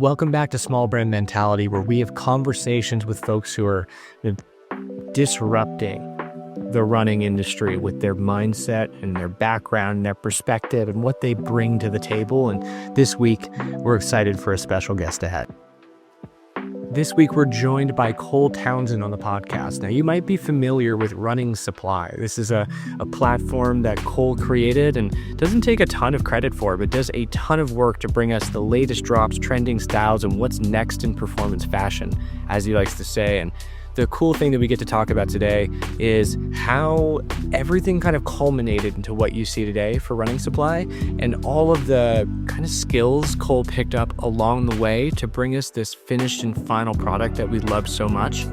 Welcome back to Small Brand Mentality, where we have conversations with folks who are disrupting the running industry with their mindset and their background and their perspective and what they bring to the table. And this week, we're excited for a special guest ahead. This week, we're joined by Townsend on the podcast. Now, you might be familiar with Running Supply. This is a platform that Cole created and doesn't take a ton of credit for, but does a ton of work to bring us the latest drops, trending styles, and what's next in performance fashion, as he likes to say. And the cool thing that we get to talk about today is how everything kind of culminated into what you see today for Running Supply and all of the kind of skills Cole picked up along the way to bring us this finished and final product that we love so much.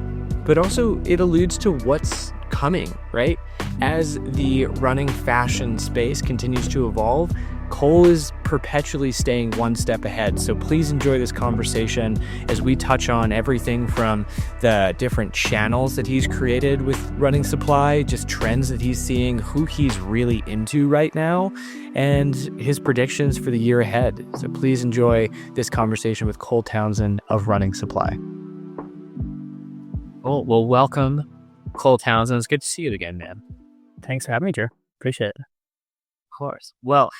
But also it alludes to what's coming, right? As the running fashion space continues to evolve, Cole is perpetually staying one step ahead. So please enjoy this conversation as we touch on everything from the different channels that he's created with Running Supply, just trends that he's seeing, who he's really into right now, and his predictions for the year ahead. So please enjoy this conversation with Cole Townsend of Running Supply. Cool. Well, welcome, Cole Townsend. It's good to see you again, man. Thanks for having me, Drew. Appreciate it. Of course. Well,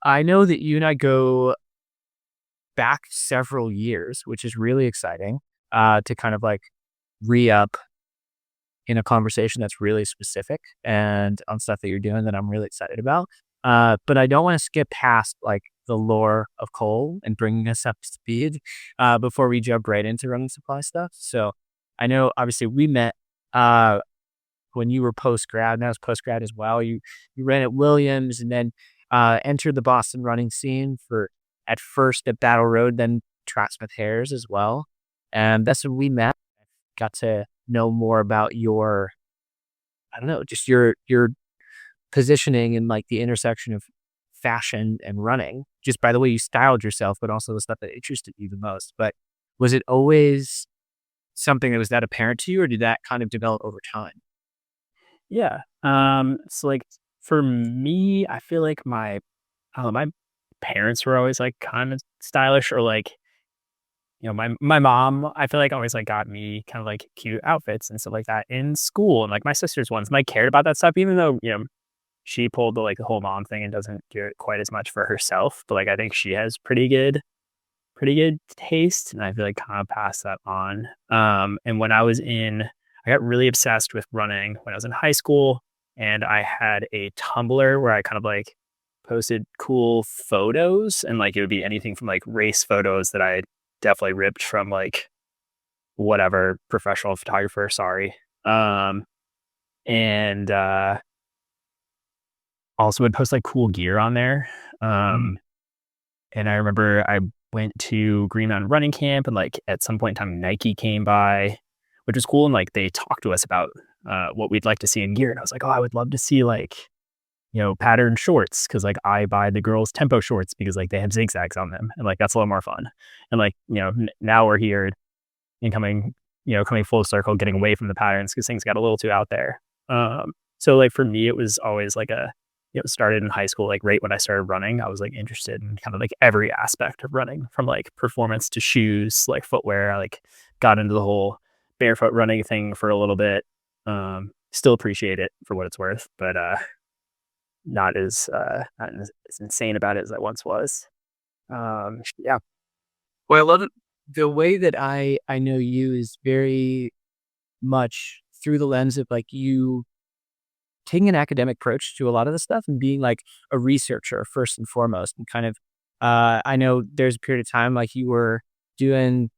I know that you and I go back several years, which is really exciting to kind of like re-up in a conversation that's really specific and on stuff that you're doing that I'm really excited about. But I don't want to skip past like the lore of Cole and bringing us up to speed before we jump right into Running Supply stuff. So I know obviously we met when you were post-grad, and I was post-grad as well. You ran at Williams and then entered the Boston running scene for at first at Battle Road, then Tracksmith Hares as well. And that's when we met. Got to know more about your, I don't know, just your positioning in like the intersection of fashion and running, just by the way you styled yourself, but also the stuff that interested you the most. But was it always something that was that apparent to you, or did that kind of develop over time? Yeah. So like for me, I feel like my parents were always like kind of stylish, or like, my mom, I feel like always like got me kind of like cute outfits and stuff like that in school. And like my sister's ones, and I cared about that stuff, even though, she pulled the whole mom thing and doesn't do it quite as much for herself. But like, I think she has pretty good taste. And I feel like kind of passed that on. And I got really obsessed with running when I was in high school, and I had a Tumblr where I kind of like posted cool photos, and like it would be anything from like race photos that I definitely ripped from like whatever professional photographer, and also would post like cool gear on there. And I remember I went to Green Mountain Running Camp, and like at some point in time Nike came by, which was cool. And like they talked to us about what we'd like to see in gear. And I was like, oh, I would love to see like, patterned shorts. Cause like I buy the girls' tempo shorts because like they have zigzags on them. And like, that's a lot more fun. And like, now we're here and coming full circle, getting away from the patterns because things got a little too out there. So like for me, it was always like it started in high school, like right when I started running, I was like interested in kind of like every aspect of running, from like performance to shoes, like footwear. I like got into the whole barefoot running thing for a little bit. Still appreciate it for what it's worth, but not as insane about it as I once was. Yeah. Well, I love it. The way that I know you is very much through the lens of like you taking an academic approach to a lot of the stuff and being like a researcher first and foremost. And kind of, I know there's a period of time like you were doing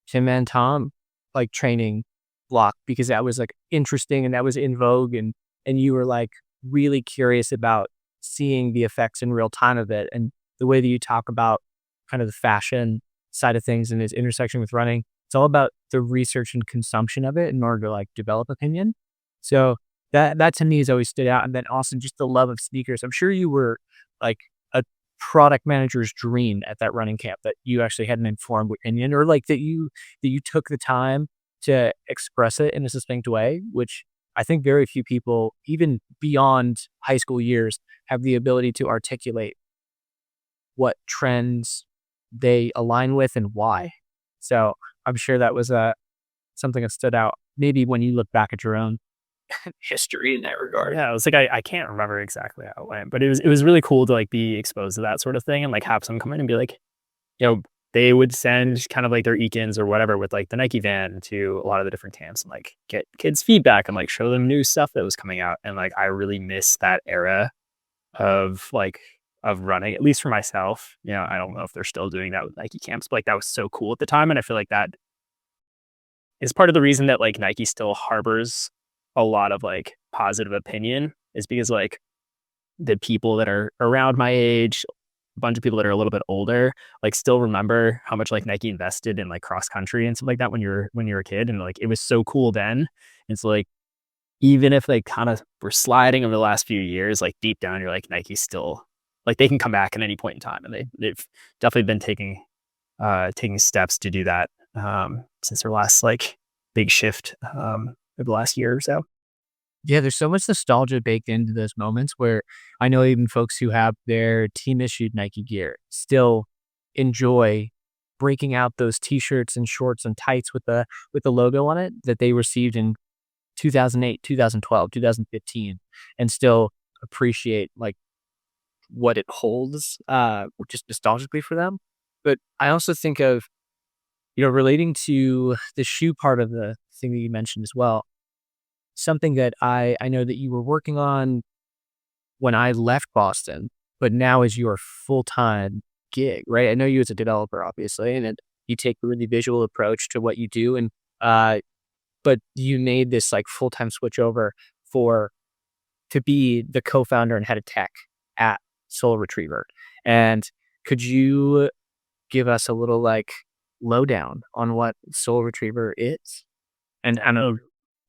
Tim and Tom like training block because that was like interesting and that was in vogue, and you were like really curious about seeing the effects in real time of it. And the way that you talk about kind of the fashion side of things and its intersection with running, it's all about the research and consumption of it in order to like develop opinion. So that to me has always stood out. And then also just the love of sneakers. I'm sure you were like a product manager's dream at that running camp, that you actually had an informed opinion, or like that you took the time to express it in a succinct way, which I think very few people, even beyond high school years, have the ability to articulate what trends they align with and why. So I'm sure that was something that stood out maybe when you look back at your own history in that regard. Yeah, it was like I can't remember exactly how it went, but it was really cool to like be exposed to that sort of thing and like have someone come in and be like, you know, they would send kind of like their Eakins or whatever with like the Nike van to a lot of the different camps and like get kids feedback and like show them new stuff that was coming out. And like I really miss that era of like of running, at least for myself. You know, I don't know if they're still doing that with Nike camps, but like that was so cool at the time. And I feel like that is part of the reason that like Nike still harbors a lot of like positive opinion is because like the people that are around my age, a bunch of people that are a little bit older, like still remember how much like Nike invested in like cross country and stuff like that when you're a kid. And like it was so cool then. And so like even if they kind of were sliding over the last few years, like deep down, you're like Nike's still like they can come back at any point in time. And they've definitely been taking steps to do that since their last like big shift over the last year or so. Yeah, there's so much nostalgia baked into those moments where I know even folks who have their team issued Nike gear still enjoy breaking out those t-shirts and shorts and tights with the logo on it that they received in 2008, 2012, 2015 and still appreciate like what it holds just nostalgically for them. But I also think of, relating to the shoe part of the thing that you mentioned as well, something that I know that you were working on when I left Boston, but now is your full-time gig, right? I know you as a developer, obviously, and you take a really visual approach to what you do, and but you made this like full-time switch over for to be the co-founder and head of tech at Soul Retriever. And could you give us a little like lowdown on what Soul Retriever is? And Oh,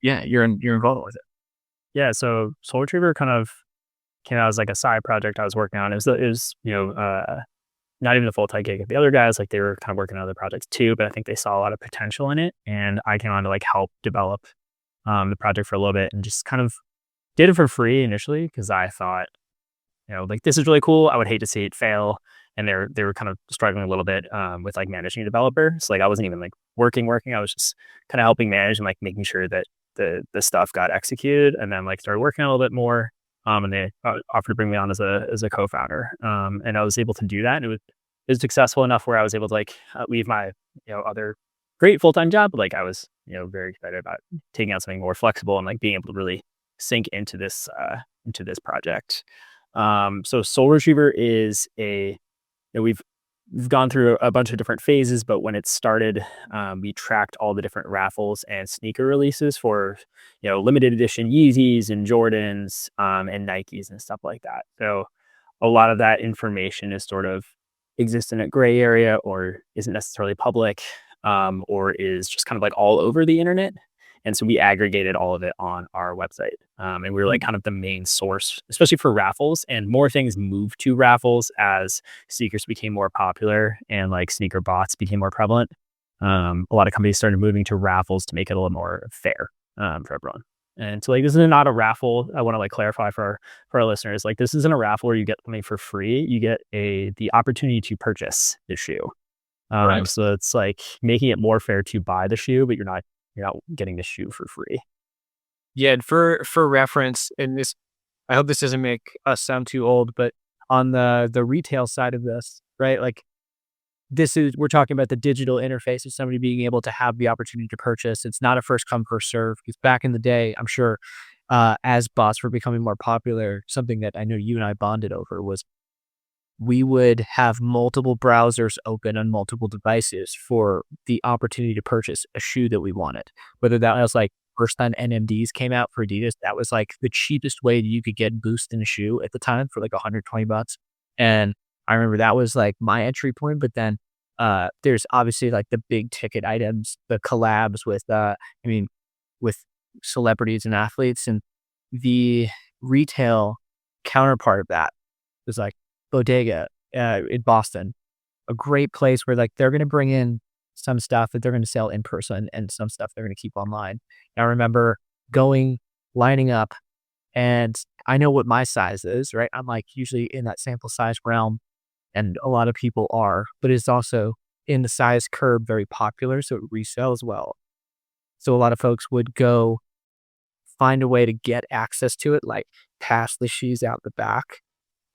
yeah, you're involved with it. yeah. So Soul Retriever kind of came out as like a side project I was working on. It was not even a full time gig of the other guys. Like they were kind of working on other projects too, but I think they saw a lot of potential in it, and I came on to like help develop the project for a little bit and just kind of did it for free initially because I thought, like this is really cool. I would hate to see it fail. And they were kind of struggling a little bit with like managing a developer. So like I wasn't even like working. I was just kind of helping manage and like making sure that the stuff got executed. And then like started working a little bit more. And they offered to bring me on as a co-founder. And I was able to do that. And it was successful enough where I was able to like leave my other great full time job. But like I was very excited about taking out something more flexible and like being able to really sink into this project. So Soul Retriever is we've gone through a bunch of different phases, but when it started, we tracked all the different raffles and sneaker releases for, limited edition Yeezys and Jordans, and Nikes and stuff like that. So a lot of that information is sort of exists in a gray area or isn't necessarily public, or is just kind of like all over the internet. And so we aggregated all of it on our website. And we were like kind of the main source, especially for raffles. And more things moved to raffles as sneakers became more popular and like sneaker bots became more prevalent. A lot of companies started moving to raffles to make it a little more fair for everyone. And so like this is not a raffle. I want to like clarify for our listeners, like this isn't a raffle where you get something for free. You get the opportunity to purchase the shoe. Right. So it's like making it more fair to buy the shoe, but you're not getting the shoe for free. Yeah, and for reference, and this, I hope this doesn't make us sound too old, but on the retail side of this, right? Like we're talking about the digital interface of somebody being able to have the opportunity to purchase. It's not a first come first serve because back in the day, I'm sure, as bots were becoming more popular, something that I know you and I bonded over was we would have multiple browsers open on multiple devices for the opportunity to purchase a shoe that we wanted. Whether that was like first time NMDs came out for Adidas, that was like the cheapest way that you could get Boost in a shoe at the time for like $120. And I remember that was like my entry point. But then there's obviously like the big ticket items, the collabs with with celebrities and athletes, and the retail counterpart of that was like Bodega in Boston, a great place where like they're going to bring in some stuff that they're going to sell in person and some stuff they're going to keep online. And I remember lining up, and I know what my size is, right? I'm like usually in that sample size realm, and a lot of people are, but it's also in the size curb very popular, so it resells well. So a lot of folks would go find a way to get access to it, like pass the shoes out the back,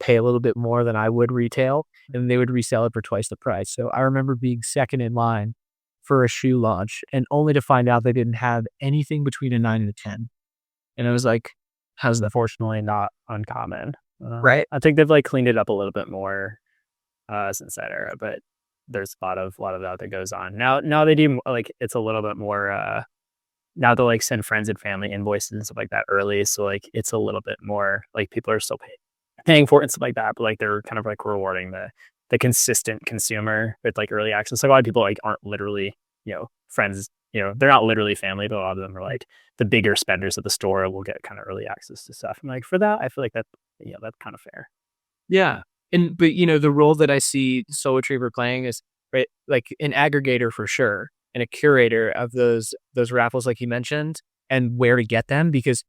pay a little bit more than I would retail, and they would resell it for twice the price. So I remember being second in line for a shoe launch and only to find out they didn't have anything between a 9 and a 10. And I was like, how's that? Unfortunately, not uncommon. Right? I think they've like cleaned it up a little bit more since that era, but there's a lot of that that goes on now. Now they do like it's a little bit more. Now they like send friends and family invoices and stuff like that early, so like it's a little bit more like people are still paying for it and stuff like that, but like they're kind of like rewarding the consistent consumer with like early access. Like a lot of people like aren't literally friends. They're not literally family, but a lot of them are like the bigger spenders at the store will get kind of early access to stuff. And like for that, I feel like that's kind of fair. Yeah. But the role that I see Soul Retriever playing is right, like an aggregator for sure, and a curator of those raffles, like you mentioned, and where to get them. Because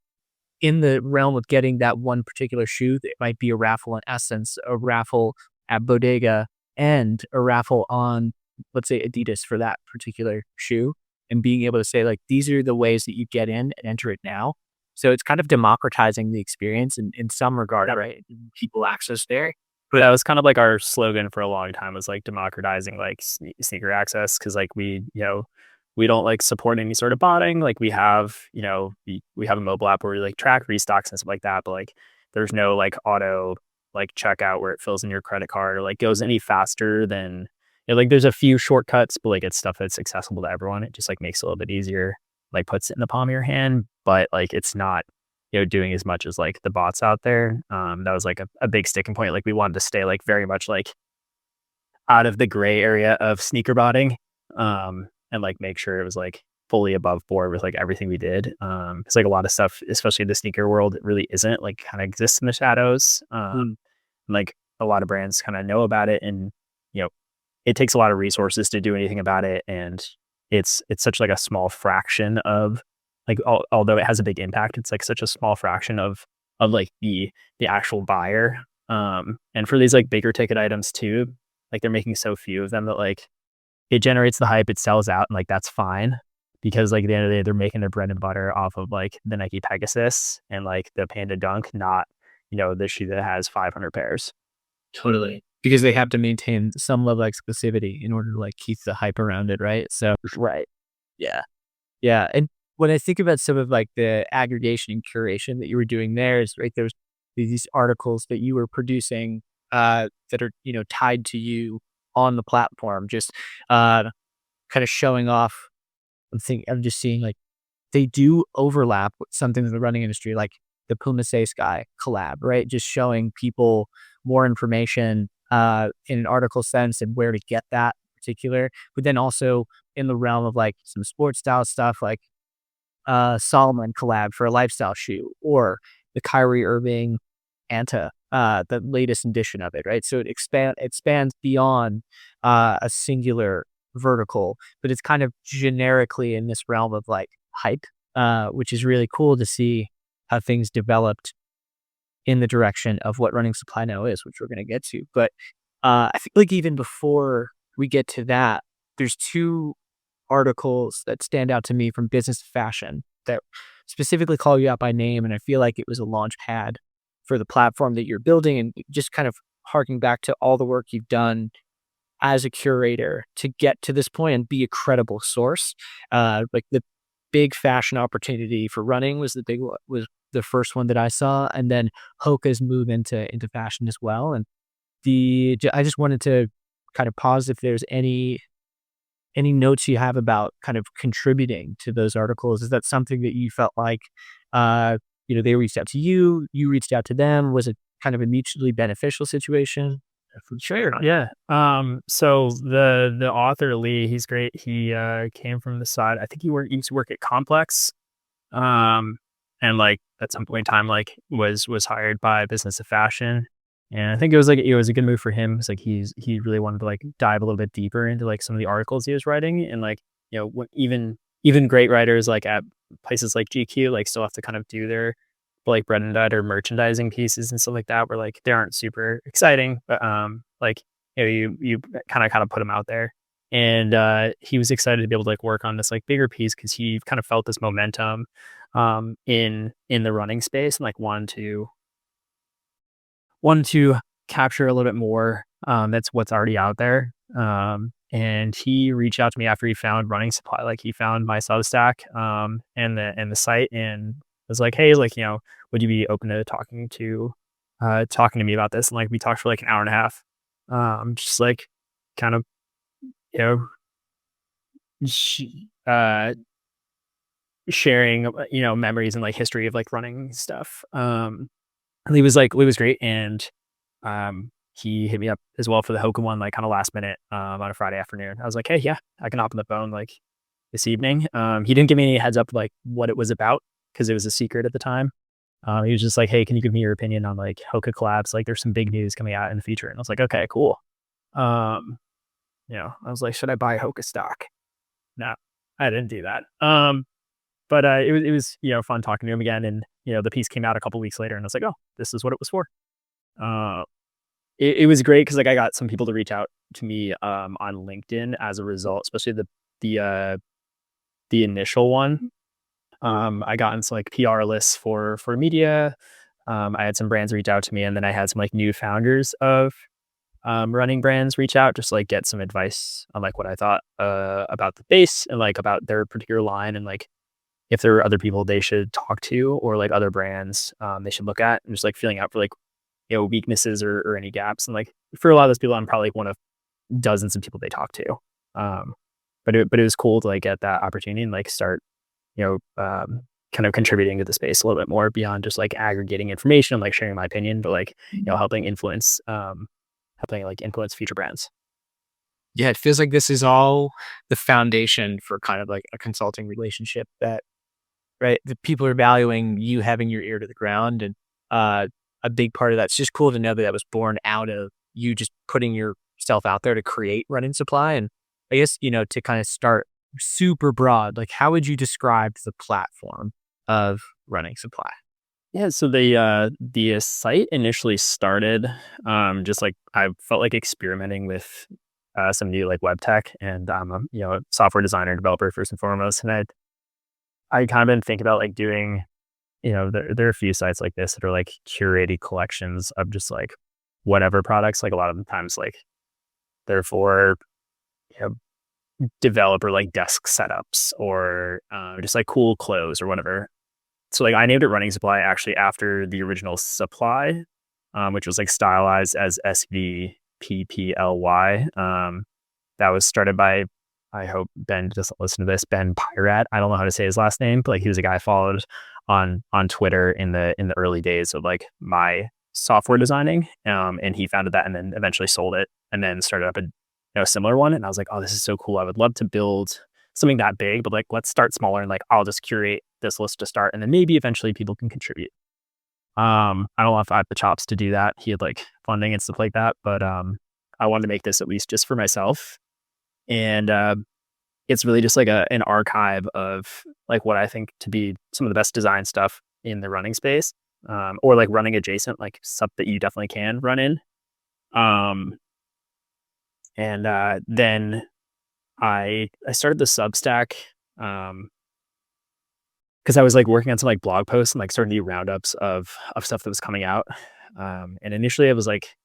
in the realm of getting that one particular shoe, it might be a raffle on Essence, a raffle at Bodega, and a raffle on, let's say, Adidas for that particular shoe, and being able to say, like, these are the ways that you get in and enter it now. So it's kind of democratizing the experience in some regard, That, right? People access there. but that was kind of like our slogan for a long time was like democratizing like sneaker access because like we don't like support any sort of botting. Like we have we have a mobile app where we like track restocks and stuff like that, but like there's no like auto like checkout where it fills in your credit card or like goes any faster than like there's a few shortcuts, but like it's stuff that's accessible to everyone. It just like makes it a little bit easier, like puts it in the palm of your hand, but like it's not doing as much as like the bots out there. That was like a big sticking point. Like we wanted to stay like very much like out of the gray area of sneaker botting, and like make sure it was like fully above board with like everything we did. It's like a lot of stuff, especially in the sneaker world, it really isn't like kind of exists in the shadows. Like a lot of brands kind of know about it, and you know, it takes a lot of resources to do anything about it, and it's such like a small fraction of like although it has a big impact, it's like such a small fraction of like the actual buyer. And for these like bigger ticket items too, like they're making so few of them that like it generates the hype, it sells out, and like that's fine because like at the end of the day, they're making their bread and butter off of like the Nike Pegasus and like the Panda Dunk, not the shoe that has 500 pairs. Totally. Because they have to maintain some level of exclusivity in order to like keep the hype around it, right? So Right. yeah. Yeah. And when I think about some of like the aggregation and curation that you were doing there is right, there's these articles that you were producing that are, tied to you on the platform, just kind of showing off. I'm just seeing like they do overlap with something in the running industry, like the Puma Say Sky collab, right? Just showing people more information in an article sense and where to get that particular, but then also in the realm of like some sports style stuff, like Solomon collab for a lifestyle shoe, or the Kyrie Irving Anta, the latest edition of it, right? So expands beyond a singular vertical, but it's kind of generically in this realm of like hype, which is really cool to see how things developed in the direction of what running supply now is, which we're going to get to. But I think like even before we get to that, there's two articles that stand out to me from Business Fashion that specifically call you out by name. And I feel like it was a launch pad for the platform that you're building, and just kind of harking back to all the work you've done as a curator to get to this point and be a credible source. Like the big fashion opportunity for running was was the first one that I saw, and then Hoka's move into fashion as well. And I just wanted to kind of pause if there's any notes you have about kind of contributing to those articles. Is that something that you felt like, they reached out to you, you reached out to them? Was it kind of a mutually beneficial situation? For sure. Yeah. So the author Lee, he's great. He came from the side. I think he used to work at Complex. And like at some point in time, like was hired by Business of Fashion. And I think it was a good move for him. It's like he really wanted to like dive a little bit deeper into like some of the articles he was writing, and like even great writers like at places like GQ like still have to kind of do their like bread and butter merchandising pieces and stuff like that, where like they aren't super exciting, but like you kind of put him out there. And he was excited to be able to like work on this like bigger piece because he kind of felt this momentum in the running space and like wanted to capture a little bit more that's what's already out there. And he reached out to me after he found running supply. Like he found my Substack and the site and was like, hey, like, would you be open to talking to me about this? And like we talked for like an hour and a half. Just like kind of, you know, sh- uh sharing, memories and like history of like running stuff. And he was great. And he hit me up as well for the Hoka one, like kind of last minute, on a Friday afternoon. I was like, hey, yeah, I can hop on the phone like this evening. He didn't give me any heads up like what it was about because it was a secret at the time. He was just like, hey, can you give me your opinion on like Hoka collabs? Like there's some big news coming out in the future. And I was like, okay, cool. Um, I was like, should I buy Hoka stock? No, I didn't do that. But it was fun talking to him again. And the piece came out a couple weeks later and I was like, oh, this is what it was for. Uh, it was great because like I got some people to reach out to me on LinkedIn as a result, especially the initial one. I got into like PR lists for media. I had some brands reach out to me, and then I had some like new founders of running brands reach out just like get some advice on like what I thought about the base and like about their particular line and like if there were other people they should talk to or like other brands they should look at and just like feeling out for like weaknesses or any gaps. And like for a lot of those people, I'm probably one of dozens of people they talk to. Um, but it was cool to like get that opportunity and like start, you know, um, kind of contributing to the space a little bit more beyond just like aggregating information and like sharing my opinion, but like, helping like influence future brands. Yeah, it feels like this is all the foundation for kind of like a consulting relationship that, right, the people are valuing you having your ear to the ground. And uh, a big part of that's just cool to know that that was born out of you just putting yourself out there to create running supply. And I guess, to kind of start super broad, like how would you describe the platform of running supply? Yeah, so the site initially started just like I felt like experimenting with some new like web tech, and I'm a software designer and developer first and foremost, and I kind of been thinking about like doing there are a few sites like this that are like curated collections of just like whatever products. Like a lot of the times like they're for you know developer like desk setups or just like cool clothes or whatever. So like I named it Running Supply actually after the original supply, which was like stylized as SVPPLY. That was started by, I hope Ben doesn't listen to this, Ben Pyrat. I don't know how to say his last name, but like he was a guy I followed on Twitter in the early days of like my software designing. And he founded that and then eventually sold it and then started up a similar one. And I was like, oh, this is so cool. I would love to build something that big, but like let's start smaller and like I'll just curate this list to start and then maybe eventually people can contribute. I don't know if I have the chops to do that. He had like funding and stuff like that, but I wanted to make this at least just for myself. And it's really just like an archive of like what I think to be some of the best design stuff in the running space, or like running adjacent, like stuff that you definitely can run in. Um, and then I started the Substack because I was like working on some like blog posts and like starting to do roundups of stuff that was coming out. And initially, it was like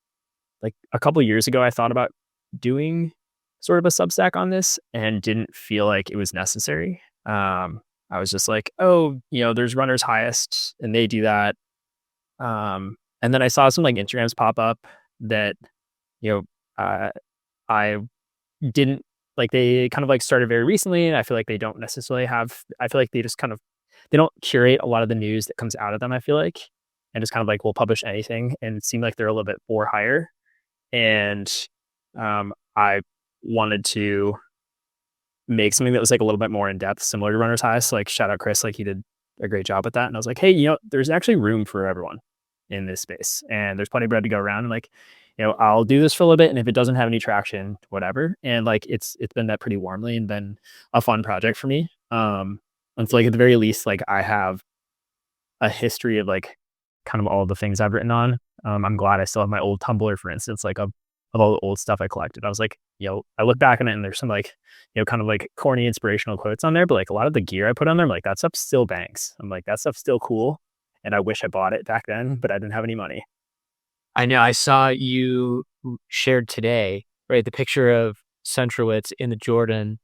a couple years ago, I thought about doing sort of a Substack on this and didn't feel like it was necessary. I was just like, oh, there's Runner's Highest and they do that. And then I saw some like Instagrams pop up that, you know, I didn't like they kind of like started very recently. And I feel like they don't necessarily I feel like they just kind of, they don't curate a lot of the news that comes out of them, I feel like, and just kind of like will publish anything and it seemed like they're a little bit for hire. And I wanted to make something that was like a little bit more in depth, similar to Runner's High. So like shout out Chris, like he did a great job with that. And I was like, hey, there's actually room for everyone in this space, and there's plenty of bread to go around. And like, I'll do this for a little bit, and if it doesn't have any traction, whatever. And like it's been met pretty warmly and been a fun project for me. And so like at the very least, like I have a history of like kind of all the things I've written on. I'm glad I still have my old Tumblr, for instance, like of of all the old stuff I collected. I was like, I look back on it and there's some like, kind of like corny inspirational quotes on there, but like a lot of the gear I put on there, I'm like, that stuff still bangs. I'm like, that stuff's still cool. And I wish I bought it back then, but I didn't have any money. I know I saw you shared today, right? The picture of Centrowitz in the Jordan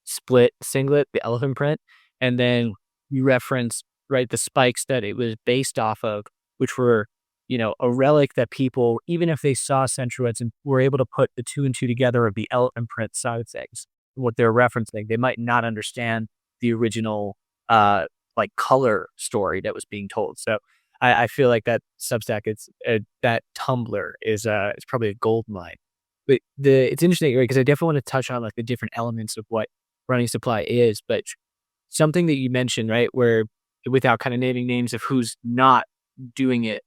split singlet, the elephant print, and then you reference, right, the spikes that it was based off of, which were, a relic that people, even if they saw Centrowitz and were able to put the two and two together of the elephant print side of things, what they're referencing, they might not understand the original, like color story that was being told. So I feel like that Substack, that Tumblr is probably a gold mine. But it's interesting, right? Because I definitely want to touch on like the different elements of what running supply is, but something that you mentioned, right, where without kind of naming names of who's not doing it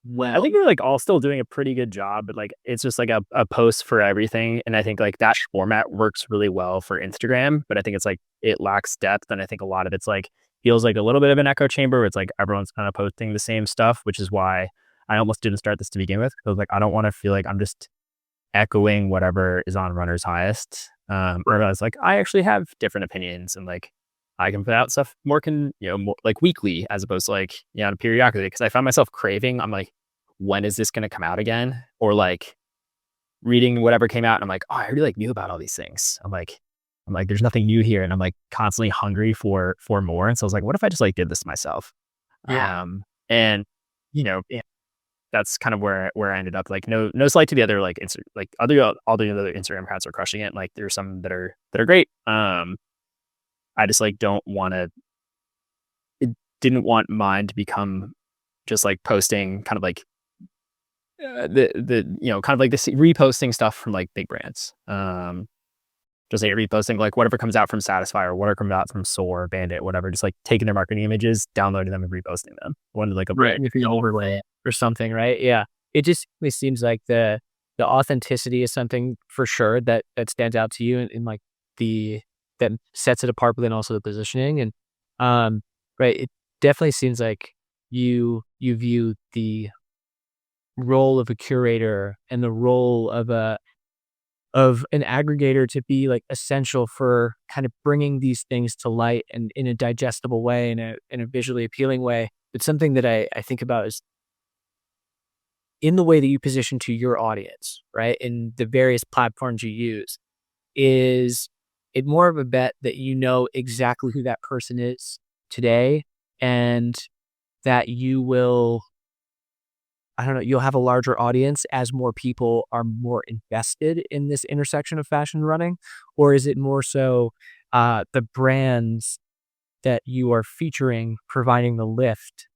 I well. think they're like all still doing a pretty good job, but like it's just like a post for everything. And I think like that format works really well for Instagram, but I think it's like it lacks depth. And I think a lot of it's like feels like a little bit of an echo chamber where it's like everyone's kind of posting the same stuff, which is why I almost didn't start this to begin with. Because like I don't want to feel like I'm just echoing whatever is on Runner's Highest. Or I was like, I actually have different opinions and like I can put out stuff more like weekly as opposed to like, periodically. Cause I find myself craving, I'm like, when is this going to come out again? Or like reading whatever came out and I'm like, oh, I already like knew about all these things. I'm like, there's nothing new here. And I'm like constantly hungry for more. And so I was like, what if I just like did this myself? Yeah. And and that's kind of where I ended up. Like no slight to the other like like all the other Instagram accounts are crushing it. Like there's some that are great. I just like didn't want mine to become just like posting kind of like kind of like this reposting stuff from like big brands. Just like reposting like whatever comes out from Satisfy or whatever comes out from Soar, Bandit, whatever. Just like taking their marketing images, downloading them, and reposting them. Wanted like a Right. If you overlay it or something, right? Yeah. It seems like the authenticity is something for sure that stands out to you in like the that sets it apart, but then also the positioning. And right, it definitely seems like you view the role of a curator and the role of an aggregator to be like essential for kind of bringing these things to light and in a digestible way, in a visually appealing way. But something that I think about is in the way that you position to your audience, right? In the various platforms you use, is it more of a bet that you know exactly who that person is today and that you will, I don't know, you'll have a larger audience as more people are more invested in this intersection of fashion running? Or is it more so the brands that you are featuring providing the lift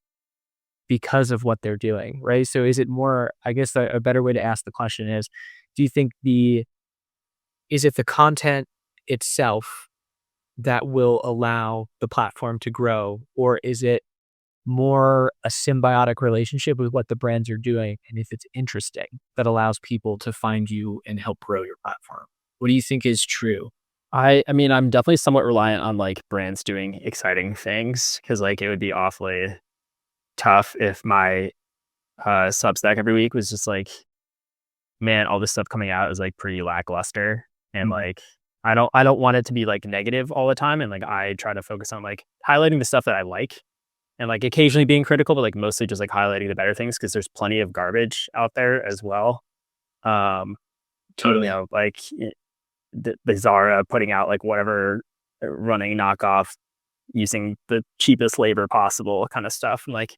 because of what they're doing, right? So is it more, I guess a better way to ask the question is, do you think is it the content itself that will allow the platform to grow, or is it more a symbiotic relationship with what the brands are doing? And if it's interesting, that allows people to find you and help grow your platform. What do you think is true? I mean, I'm definitely somewhat reliant on like brands doing exciting things because like it would be awfully tough if my Substack every week was just like, man, all this stuff coming out is like pretty lackluster. And Mhm. like I don't want it to be like negative all the time. And like I try to focus on like highlighting the stuff that I like and like occasionally being critical, but like mostly just like highlighting the better things because there's plenty of garbage out there as well. Um, Totally. like the Zara putting out like whatever running knockoff using the cheapest labor possible kind of stuff. And like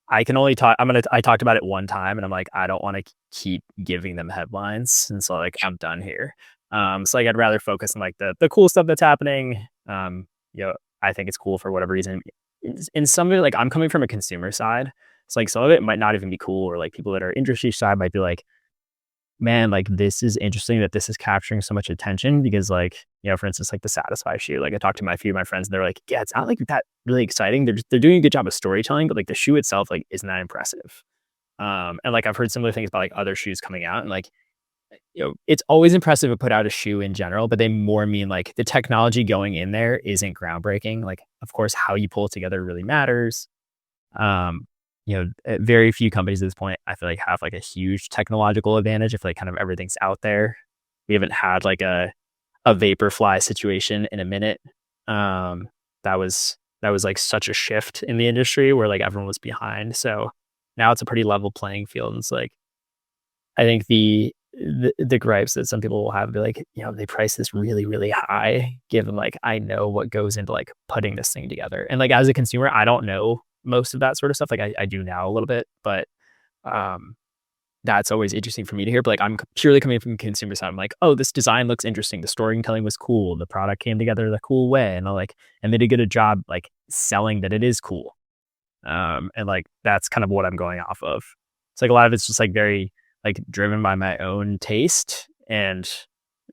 I can only talk. I talked about it one time, and I'm like, I don't want to keep giving them headlines, and so like I'm done here. So like I'd rather focus on like the cool stuff that's happening. I think it's cool for whatever reason. In some of it, like I'm coming from a consumer side, so like some of it might not even be cool, or like people that are industry side might be like, man, like this is interesting that this is capturing so much attention because like, for instance, like the Satisfy shoe, like I talked to my few of my friends and they're like, yeah, it's not like that really exciting. They're doing a good job of storytelling, but like the shoe itself, like isn't that impressive. And like I've heard similar things about like other shoes coming out and like, it's always impressive to put out a shoe in general, but they more mean like the technology going in there isn't groundbreaking. Like, of course, how you pull it together really matters. Um, very few companies at this point, I feel like, have like a huge technological advantage if like kind of everything's out there. We haven't had like a Vaporfly situation in a minute. Um, that was like such a shift in the industry where like everyone was behind. So now it's a pretty level playing field. And it's like, I think the gripes that some people will have be like, they price this really, really high, given like I know what goes into like putting this thing together. And like as a consumer, I don't know most of that sort of stuff. Like I do now a little bit, but um that's always interesting for me to hear. But like I'm purely coming from the consumer side. I'm like, oh, this design looks interesting. The storytelling was cool. The product came together the cool way. And I like, and they did a good job like selling that it is cool. And like that's kind of what I'm going off of. It's like a lot of it's just like very like driven by my own taste and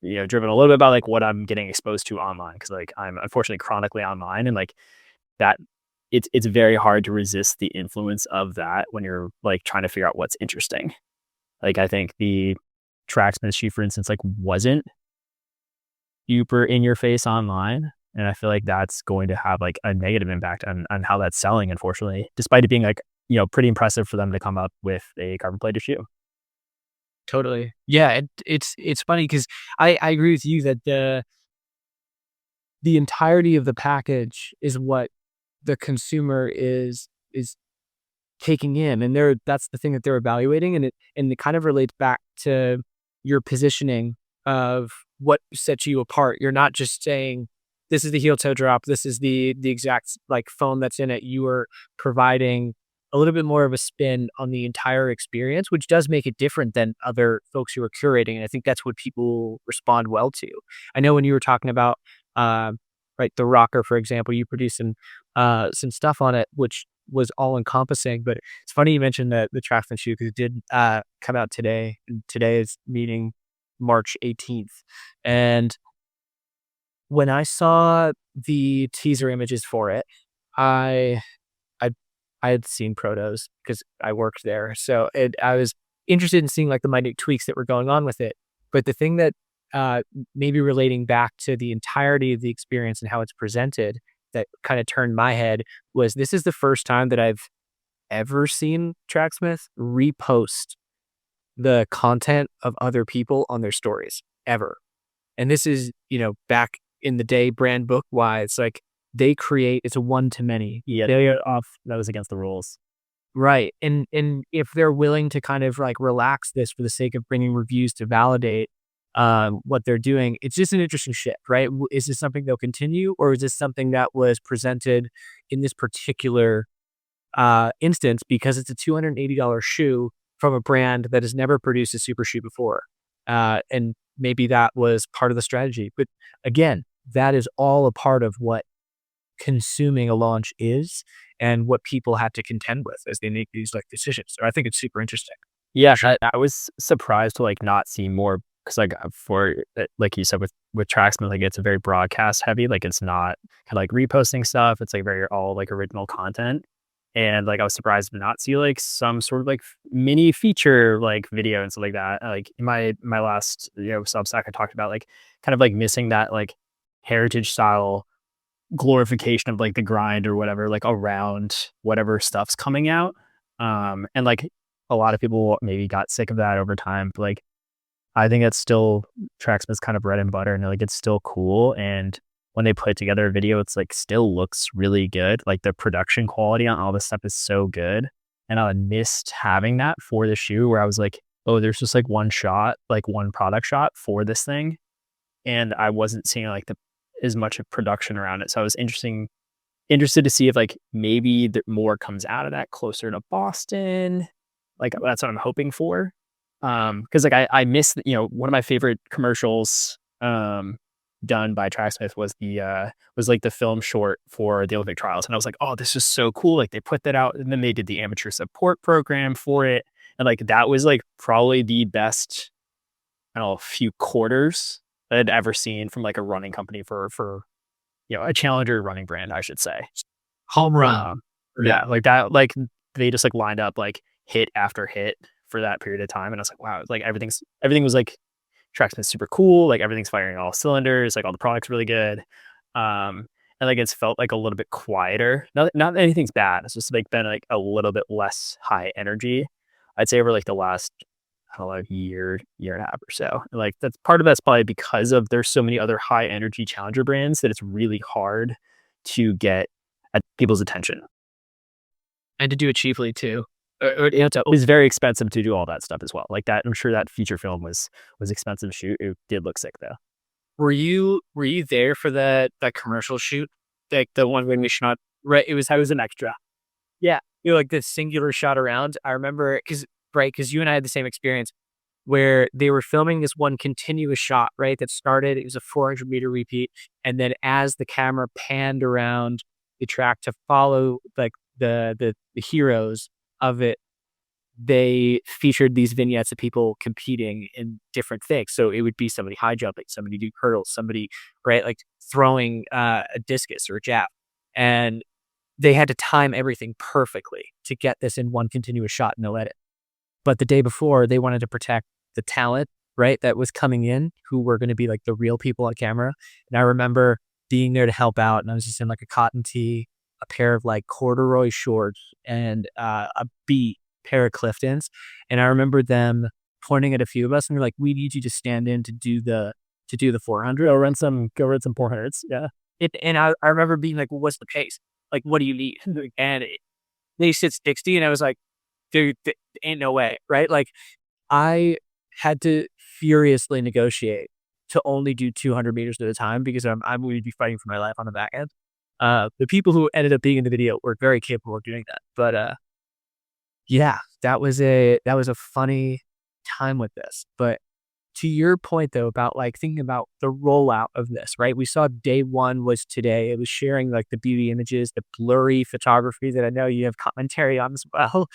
driven a little bit by like what I'm getting exposed to online. Cause like I'm unfortunately chronically online and like that it's very hard to resist the influence of that when you're like trying to figure out what's interesting. Like I think the Tracksmith shoe, for instance, like wasn't super in your face online. And I feel like that's going to have like a negative impact on how that's selling, unfortunately, despite it being like, pretty impressive for them to come up with a carbon plated shoe. Totally. Yeah, it's funny because I agree with you that the entirety of the package is what the consumer is taking in, and that's the thing that they're evaluating, and it kind of relates back to your positioning of what sets you apart. You're not just saying, "This is the heel toe drop. This is the exact like foam that's in it." You are providing a little bit more of a spin on the entire experience, which does make it different than other folks who are curating. And I think that's what people respond well to. I know when you were talking about, uh, right, the rocker, for example, you produced some stuff on it, which was all encompassing. But it's funny you mentioned the Trackman shoe because it did come out today. And today is meeting March 18th. And when I saw the teaser images for it, I I I had seen protos because I worked there. So I was interested in seeing like the minute tweaks that were going on with it. But the thing that maybe relating back to the entirety of the experience and how it's presented that kind of turned my head was this is the first time that I've ever seen Tracksmith repost the content of other people on their stories ever. And this is, back in the day, brand book wise, like they create, it's a one to many. Yeah, they are off. That was against the rules. Right. And if they're willing to kind of like relax this for the sake of bringing reviews to validate what they're doing, it's just an interesting shift, right? Is this something they'll continue, or is this something that was presented in this particular instance because it's a $280 shoe from a brand that has never produced a super shoe before? And maybe that was part of the strategy. But again, that is all a part of what consuming a launch is and what people have to contend with as they make these like decisions. So I think it's super interesting. Yeah, Sure. I was surprised to like not see more because like for like you said with Tracksmith, like it's a very broadcast heavy. Like it's not kind of like reposting stuff. It's like very all like original content. And like I was surprised to not see like some sort of like mini feature like video and stuff like that. Like in my last Substack, I talked about like kind of like missing that like heritage style glorification of like the grind or whatever, like around whatever stuff's coming out. And like a lot of people maybe got sick of that over time, but like I think it's still Tracksmith's kind of bread and butter and like it's still cool. And when they put together a video, it's like still looks really good. Like the production quality on all this stuff is so good. And I missed having that for the shoe where I was like, oh, there's just like one shot, like one product shot for this thing. And I wasn't seeing like the as much of production around it. So I was interested to see if like maybe more comes out of that closer to Boston. Like that's what I'm hoping for. Because like I miss one of my favorite commercials done by Tracksmith was was like the film short for the Olympic trials, and I was like, oh, this is so cool. Like they put that out, and then they did the amateur support program for it, and like that was like probably the best I don't know few quarters that I'd ever seen from like a running company for a challenger running brand, I should say. Home run. Yeah, like that, like they just like lined up like hit after hit for that period of time, and I was like, wow, like everything was like Tracksmith's super cool, like everything's firing all cylinders, like all the products really good. and like it's felt like a little bit quieter. Not that anything's bad. It's just like been like a little bit less high energy. I'd say over like the last, I don't know, year and a half or so. And like that's part of that's probably because of there's so many other high energy challenger brands that it's really hard to get at people's attention. And to do it cheaply too. It was very expensive to do all that stuff as well. Like that, I'm sure that feature film was expensive to shoot. It did look sick though. Were you there for that commercial shoot? Like the one when we shot, right? It was an extra. Yeah. You know, like the singular shot around. I remember because you and I had the same experience where they were filming this one continuous shot, right? That started, it was a 400-meter repeat. And then as the camera panned around the track to follow like the heroes of it, they featured these vignettes of people competing in different things. So it would be somebody high jumping, somebody do hurdles, somebody, right, like throwing a discus or a jab. And they had to time everything perfectly to get this in one continuous shot, no edit. But the day before, they wanted to protect the talent, right, that was coming in, who were going to be like the real people on camera. And I remember being there to help out, and I was just in like a cotton tee, a pair of like corduroy shorts, and a beat pair of Cliftons. And I remember them pointing at a few of us, and they're like, "We need you to stand in to do the 400. Go run some 400s. Yeah. And I remember being like, "Well, what's the pace? Like, what do you need?" And they said 60, and I was like, "Dude, ain't no way," right? Like, I had to furiously negotiate to only do 200 meters at a time because I'm going to be fighting for my life on the back end. The people who ended up being in the video were very capable of doing that. But yeah, that was a funny time with this. But to your point though, about like thinking about the rollout of this, right? We saw day one was today. It was sharing like the beauty images, the blurry photography that I know you have commentary on as well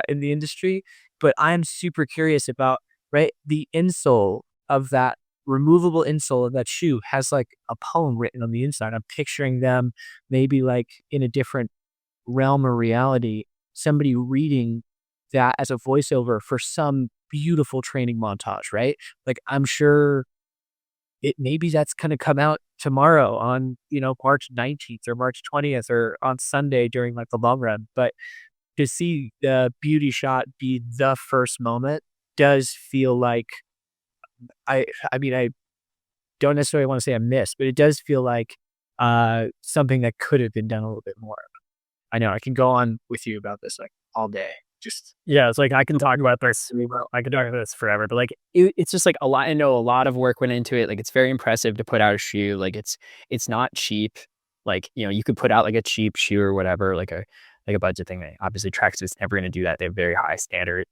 in the industry. But I'm super curious about, right, the insole of that removable insole of that shoe has like a poem written on the inside. I'm picturing them maybe like in a different realm or reality, somebody reading that as a voiceover for some beautiful training montage, right? Like I'm sure it maybe that's gonna come out tomorrow on, March 19th or March 20th or on Sunday during like the long run. But to see the beauty shot be the first moment does feel like I don't necessarily want to say I missed, but it does feel like something that could have been done a little bit more. I know I can go on with you about this like all day. Just Yeah, it's like I can talk about this. I could talk about this forever, but like it's just like a lot. I know a lot of work went into it. Like it's very impressive to put out a shoe. Like it's not cheap. Like you could put out like a cheap shoe or whatever, like a budget thing. Obviously, Trax is never going to do that. They have very high standard.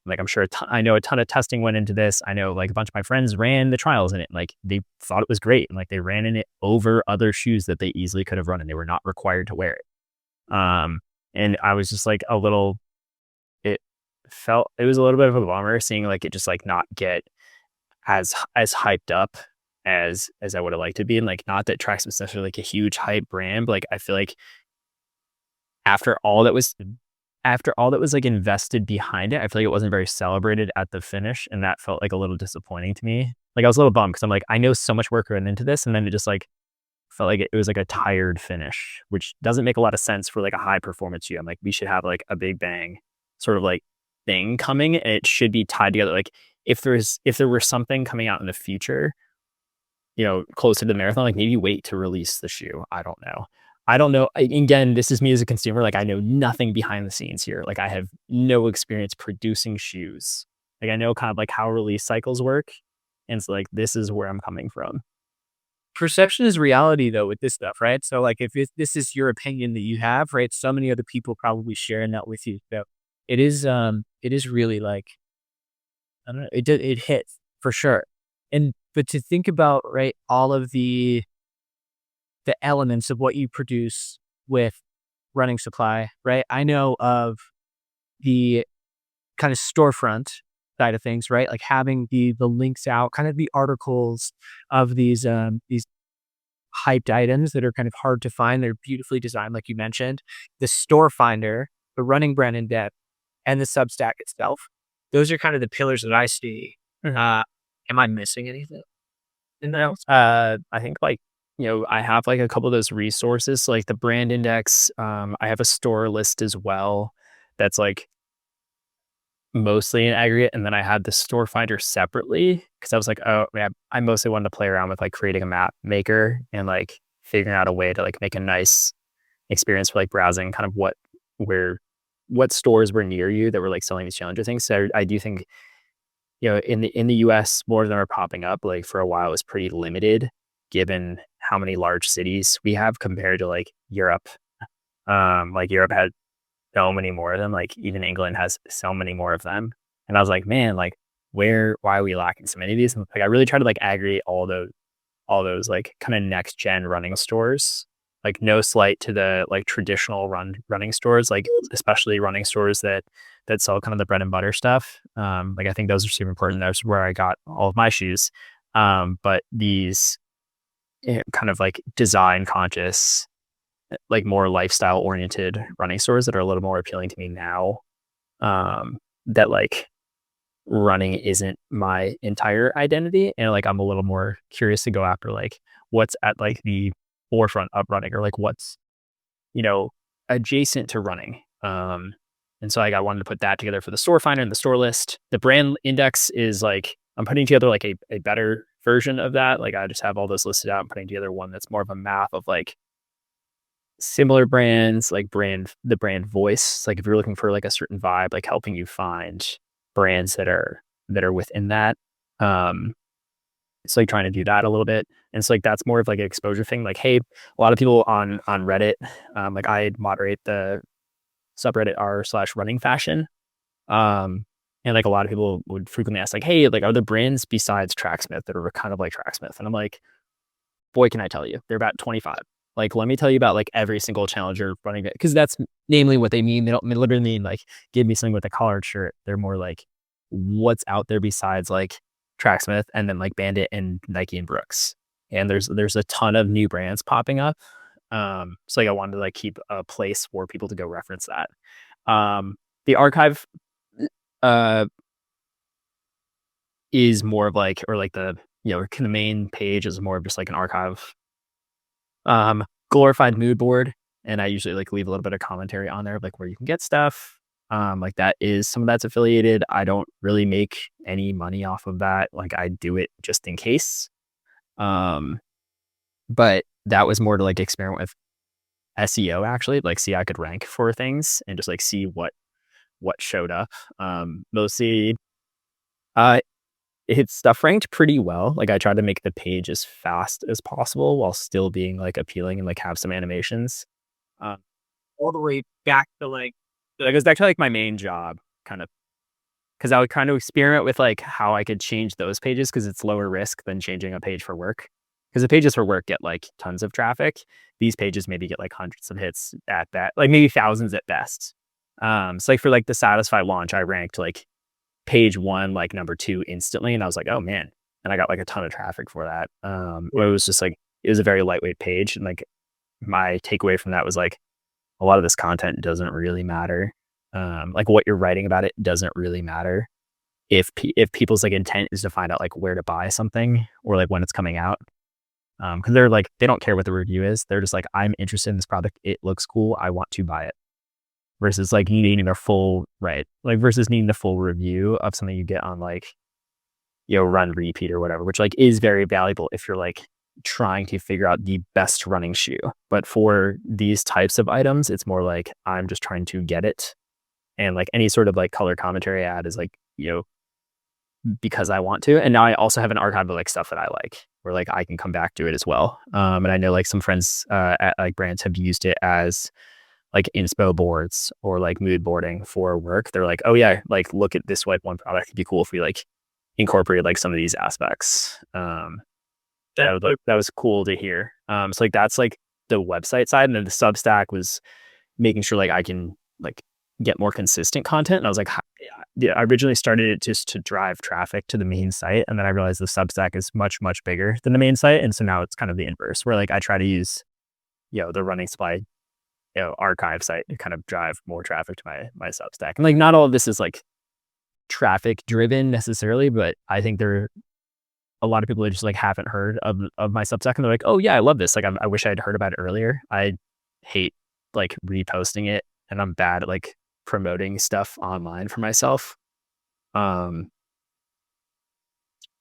Like I'm sure I know a ton of testing went into this. I know like a bunch of my friends ran the trials in it. Like they thought it was great, and like they ran in it over other shoes that they easily could have run, and they were not required to wear it. And I was just like it it was a little bit of a bummer seeing like it just like not get as hyped up as I would have liked to be. And like not that Trax was necessarily like a huge hype brand, but like I feel like after all that was like invested behind it, I feel like it wasn't very celebrated at the finish. And that felt like a little disappointing to me. Like I was a little bummed because I'm like, I know so much work went into this, and then it just like felt like it was like a tired finish, which doesn't make a lot of sense for like a high performance shoe. I'm like, we should have like a big bang sort of like thing coming, and it should be tied together. Like if there were something coming out in the future, closer to the marathon, like maybe wait to release the shoe. I don't know. Again, this is me as a consumer. Like I know nothing behind the scenes here. Like I have no experience producing shoes. Like I know kind of like how release cycles work. And so like, this is where I'm coming from. perception is reality though with this stuff, right? So like if this is your opinion that you have, right? So many other people probably sharing that with you. So it is really like, I don't know, it hits for sure. But to think about, right, all of the elements of what you produce with running supply, right? I know of the kind of storefront side of things, right? Like having the links out, kind of the articles of these hyped items that are kind of hard to find. They're beautifully designed, like you mentioned. The store finder, the running brand in depth, and the Substack itself. Those are kind of the pillars that I see. Mhm. Am I missing anything? No, I think like I have like a couple of those resources, like the brand index. I have a store list as well that's like mostly an aggregate. And then I had the store finder separately because I was like, oh, yeah, I mostly wanted to play around with like creating a map maker and like figuring out a way to like make a nice experience for like browsing kind of what stores were near you that were like selling these challenger things. So I do think, in the US, more of them are popping up. Like for a while, it was pretty limited given how many large cities we have compared to like Europe. Like Europe had so many more of them. Like even England has so many more of them. And I was like, man, like why are we lacking so many of these? And like I really try to like aggregate all those like kind of next gen running stores. Like no slight to the like traditional running stores, like especially running stores that sell kind of the bread and butter stuff. Like I think those are super important. That's where I got all of my shoes. But these kind of like design conscious, like more lifestyle oriented running stores that are a little more appealing to me now. That like running isn't my entire identity, and like I'm a little more curious to go after like what's at like the forefront of running, or like what's you know adjacent to running. And so like I wanted to put that together for the store finder and the store list. The brand index is like I'm putting together like a better version of that. Like I just have all those listed out and putting together one that's more of a map of like similar brands, like the brand voice. Like if you're looking for like a certain vibe, like helping you find brands that are within that. Um, it's like trying to do that a little bit. And it's like that's more of like an exposure thing. Like, hey, a lot of people on Reddit, like I moderate the subreddit r/running fashion. And like a lot of people would frequently ask, like, hey, like are there brands besides Tracksmith that are kind of like Tracksmith? And I'm like, boy, can I tell you, they're about 25. Like, let me tell you about like every single challenger running it, because that's namely what they mean. They don't literally mean like give me something with a collared shirt. They're more like what's out there besides like Tracksmith and then like Bandit and Nike and Brooks. And there's a ton of new brands popping up. So like I wanted to like keep a place for people to go reference that. The archive uh is more of like, or like the main page is more of just like an archive glorified mood board. And I usually like leave a little bit of commentary on there of like where you can get stuff. Like that is some of that's affiliated. I don't really make any money off of that. Like I do it just in case. Um, but that was more to like experiment with SEO actually, like see I could rank for things and just like see what showed up. Mostly uh it's stuff ranked pretty well. Like I tried to make the page as fast as possible while still being like appealing and like have some animations. Uh, all the way back to like that goes back to like my main job kind of, because I would kind of experiment with like how I could change those pages because it's lower risk than changing a page for work. Because the pages for work get like tons of traffic. These pages maybe get like hundreds of hits at that, like maybe thousands at best. So like for like the Satisfy launch, I ranked like page one, like number two instantly. And I was like, oh man. And I got like a ton of traffic for that. It was just like, it was a very lightweight page. And like my takeaway from that was like, a lot of this content doesn't really matter. Like what you're writing about it doesn't really matter. If people's like intent is to find out like where to buy something or like when it's coming out. Cause they're like, they don't care what the review is. They're just like, I'm interested in this product. It looks cool. I want to buy it. Versus like needing a full, right. Like versus needing the full review of something you get on like, run repeat or whatever, which like is very valuable if you're like trying to figure out the best running shoe. But for these types of items, it's more like I'm just trying to get it. And like any sort of like color commentary ad is like, because I want to. And now I also have an archive of like stuff that I like where like I can come back to it as well. And I know like some friends at like brands have used it as like inspo boards or like mood boarding for work. They're like, oh yeah, like look at this like one product. It'd be cool if we like incorporated like some of these aspects. That was cool to hear. So like that's like the website side, and then the Substack was making sure like I can like get more consistent content. And I was like, yeah, I originally started it just to drive traffic to the main site, and then I realized the Substack is much bigger than the main site, and so now it's kind of the inverse, where like I try to use the running supply archive site to kind of drive more traffic to my Substack. And like not all of this is like traffic driven necessarily, but I think a lot of people just like haven't heard of my Substack, and they're like, "Oh yeah, I love this. Like, I wish I'd heard about it earlier." I hate like reposting it, and I'm bad at like promoting stuff online for myself. Um,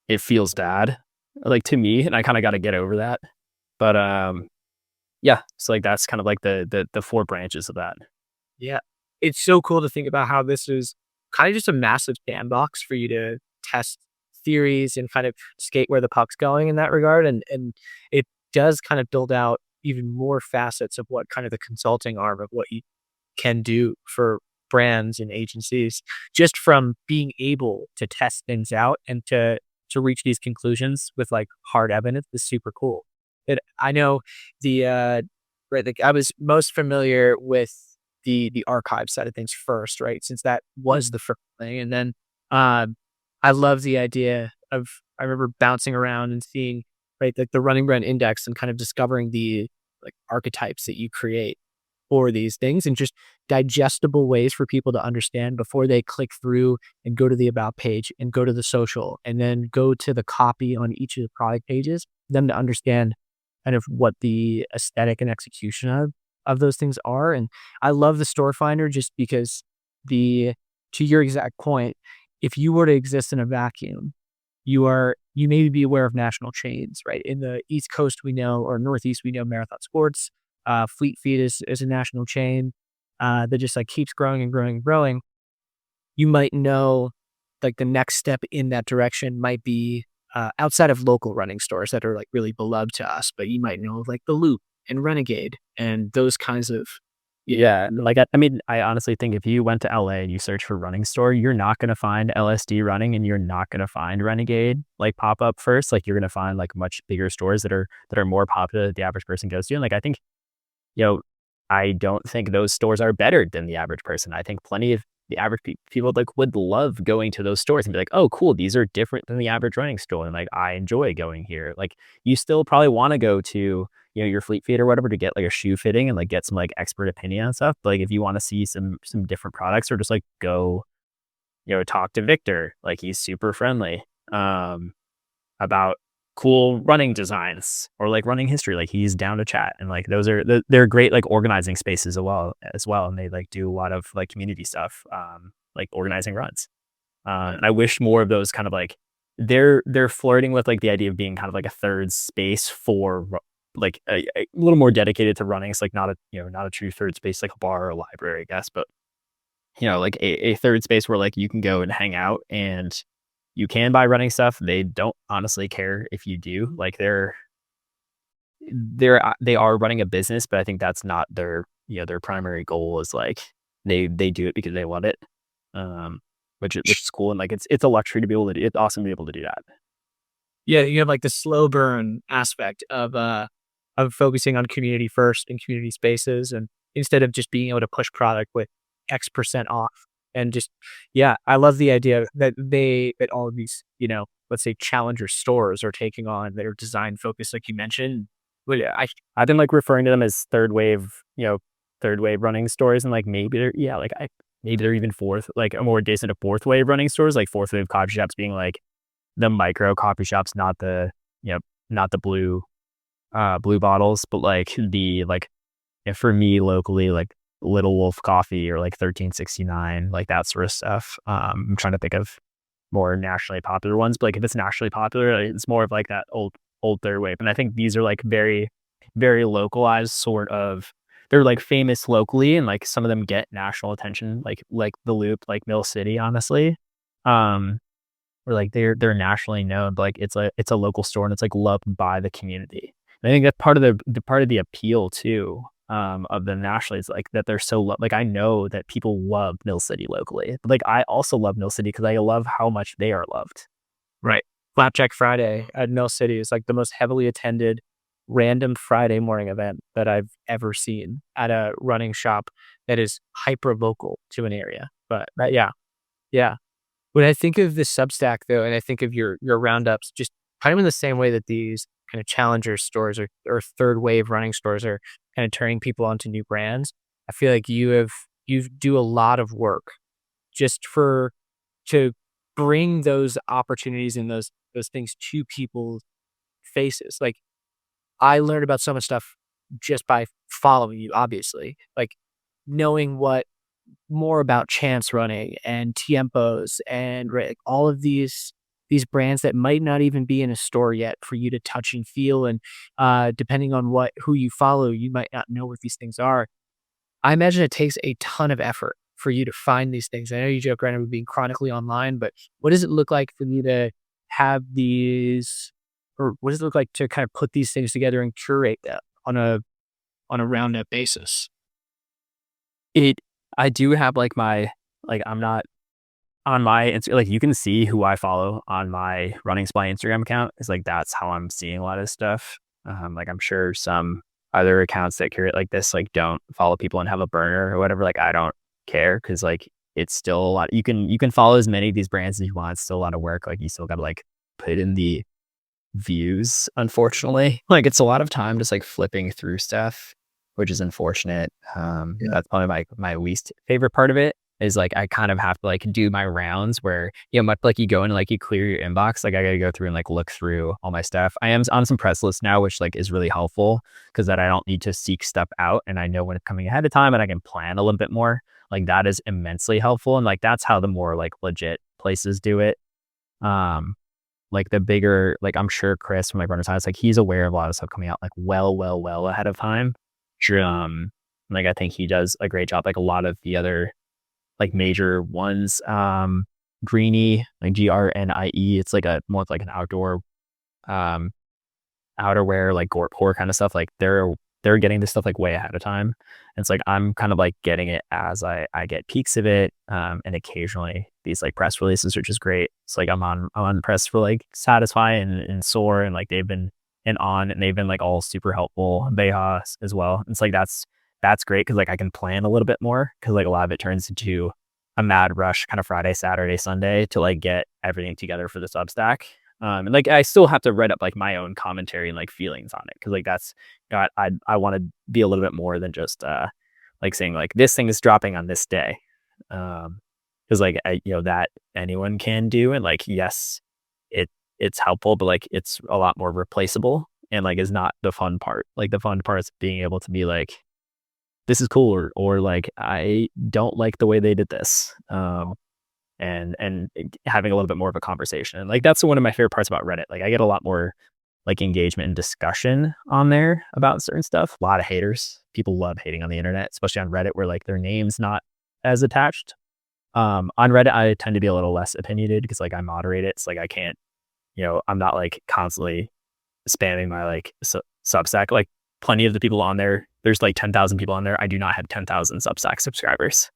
it feels bad, like to me, and I kind of got to get over that. But yeah, so like that's kind of like the four branches of that. Yeah. It's so cool to think about how this is kind of just a massive sandbox for you to test theories and kind of skate where the puck's going in that regard. And it does kind of build out even more facets of what kind of the consulting arm of what you can do for brands and agencies just from being able to test things out and to reach these conclusions with like hard evidence is super cool. I know the right, like I was most familiar with the archive side of things first, right? Since that was the first thing. And then I love the idea of I remember bouncing around and seeing right like the running brand index and kind of discovering the like archetypes that you create for these things and just digestible ways for people to understand before they click through and go to the about page and go to the social and then go to the copy on each of the product pages, for them to understand kind of what the aesthetic and execution of those things are. And I love the store finder just because the to your exact point, if you were to exist in a vacuum, you maybe be aware of national chains, right? In the East Coast, we know, or Northeast, we know Marathon Sports. Fleet Feet is a national chain that just like keeps growing and growing and growing. You might know like the next step in that direction might be outside of local running stores that are like really beloved to us, but you might know of like the Loop and Renegade and those kinds of Yeah, like I mean, I honestly think if you went to LA and you search for running store, you're not gonna find LSD running, and you're not gonna find Renegade like pop up first. Like you're gonna find like much bigger stores that are more popular that the average person goes to. And like I think you know, I don't think those stores are better than the average person. I think plenty of the average people like would love going to those stores and be like, "Oh, cool, these are different than the average running store," and like I enjoy going here. Like you still probably want to go to your Fleet Feet or whatever to get like a shoe fitting and like get some like expert opinion and stuff. But like if you want to see some different products or just like go talk to Victor, like he's super friendly. About cool running designs or like running history. Like he's down to chat, and like those are they're great like organizing spaces as well. And they like do a lot of like community stuff, like organizing runs. And I wish more of those kind of like they're flirting with like the idea of being kind of like a third space for like a little more dedicated to running. It's like not a not a true third space like a bar or a library, I guess, but like a third space where like you can go and hang out and you can buy running stuff. They don't honestly care if you do. Like they are running a business, but I think that's not their primary goal is like they do it because they want it. Which is cool, and like it's a luxury to be able to do. It's awesome to be able to do that. yeah, you have like the slow burn aspect of focusing on community first and community spaces and instead of just being able to push product with X% off. And just yeah, I love the idea that all of these, let's say challenger stores are taking on that are design focused, like you mentioned. But yeah, I've been like referring to them as third wave running stores, and like maybe they're maybe they're even fourth, like a more decent to fourth wave running stores, like fourth wave coffee shops being like the micro coffee shops, not the not the blue bottles, but like the like for me locally, like Little Wolf Coffee or like 1369, like that sort of stuff. I'm trying to think of more nationally popular ones, but like if it's nationally popular, it's more of like that old third wave. And I think these are like very, very localized sort of. They're like famous locally, and like some of them get national attention, like the Loop, like Mill City, honestly. Or like they're nationally known, but like it's a local store and it's like loved by the community. And I think that's part of the part of the appeal too, of them nationally is like that they're so like I know that people love Mill City locally, but like I also love Mill City because I love how much they are loved. right. Flapjack Friday at Mill City is like the most heavily attended random Friday morning event that I've ever seen at a running shop that is hyper local to an area. But yeah, yeah. When I think of this Substack though, and I think of your roundups, just kind of in the same way that these kind of challenger stores or third wave running stores are kind of turning people onto new brands, I feel like you do a lot of work just to bring those opportunities and those those things to people's faces. Like, I learned about so much stuff just by following you, obviously. Like, knowing what more about chance running and tiempos and right, like, all of these brands that might not even be in a store yet for you to touch and feel, and depending on who you follow, you might not know what these things are. I imagine it takes a ton of effort for you to find these things. I know you joke around about being chronically online, but what does it look like for you to have these, or what does it look like to kind of put these things together and curate that on a round up basis? I do have like I'm not on my like you can see who I follow on my running supply Instagram account. Is like that's how I'm seeing a lot of stuff. Like I'm sure some other accounts that curate like this like don't follow people and have a burner or whatever. Like I don't care because like it's still a lot. You can follow as many of these brands as you want. It's still a lot of work. Like you still got to like put in the views. Unfortunately, like it's a lot of time just like flipping through stuff, which is unfortunate. That's probably my least favorite part of it is like I kind of have to like do my rounds where, much like you go and like you clear your inbox, like I gotta go through and like look through all my stuff. I am on some press lists now, which like is really helpful because that I don't need to seek stuff out and I know when it's coming ahead of time and I can plan a little bit more. Like that is immensely helpful. And like that's how the more like legit places do it. Like the bigger, like I'm sure Chris from like Runner's House, like he's aware of a lot of stuff coming out like well ahead of time. Sure. Like I think he does a great job. Like a lot of the other like major ones, Greenie, like GRNIE, it's like a more like an outdoor outerwear, like gore kind of stuff. Like they're getting this stuff like way ahead of time. And it's like I'm kind of like getting it as I get peaks of it. And occasionally these like press releases, which is great. It's like I'm on press for like Satisfy and Soar, and like they've been and they've been like all super helpful. Beha as well. It's like that's great because like I can plan a little bit more because like a lot of it turns into a mad rush kind of Friday, Saturday, Sunday to like get everything together for the Substack. And like I still have to write up like my own commentary and like feelings on it because like that's I want to be a little bit more than just like saying like this thing is dropping on this day, because like that anyone can do, and like yes, it's helpful, but like it's a lot more replaceable and like is not the fun part. Like the fun part is being able to be like, this is cool, or like I don't like the way they did this, and having a little bit more of a conversation. And like that's one of my favorite parts about Reddit. Like I get a lot more like engagement and discussion on there about certain stuff. A lot of haters. People love hating on the internet, especially on Reddit where like their name's not as attached. On Reddit, I tend to be a little less opinionated because like I moderate it. It's like I can't, I'm not like constantly spamming my like Substack. Like plenty of the people on there, there's like 10,000 people on there. I do not have 10,000 Substack subscribers.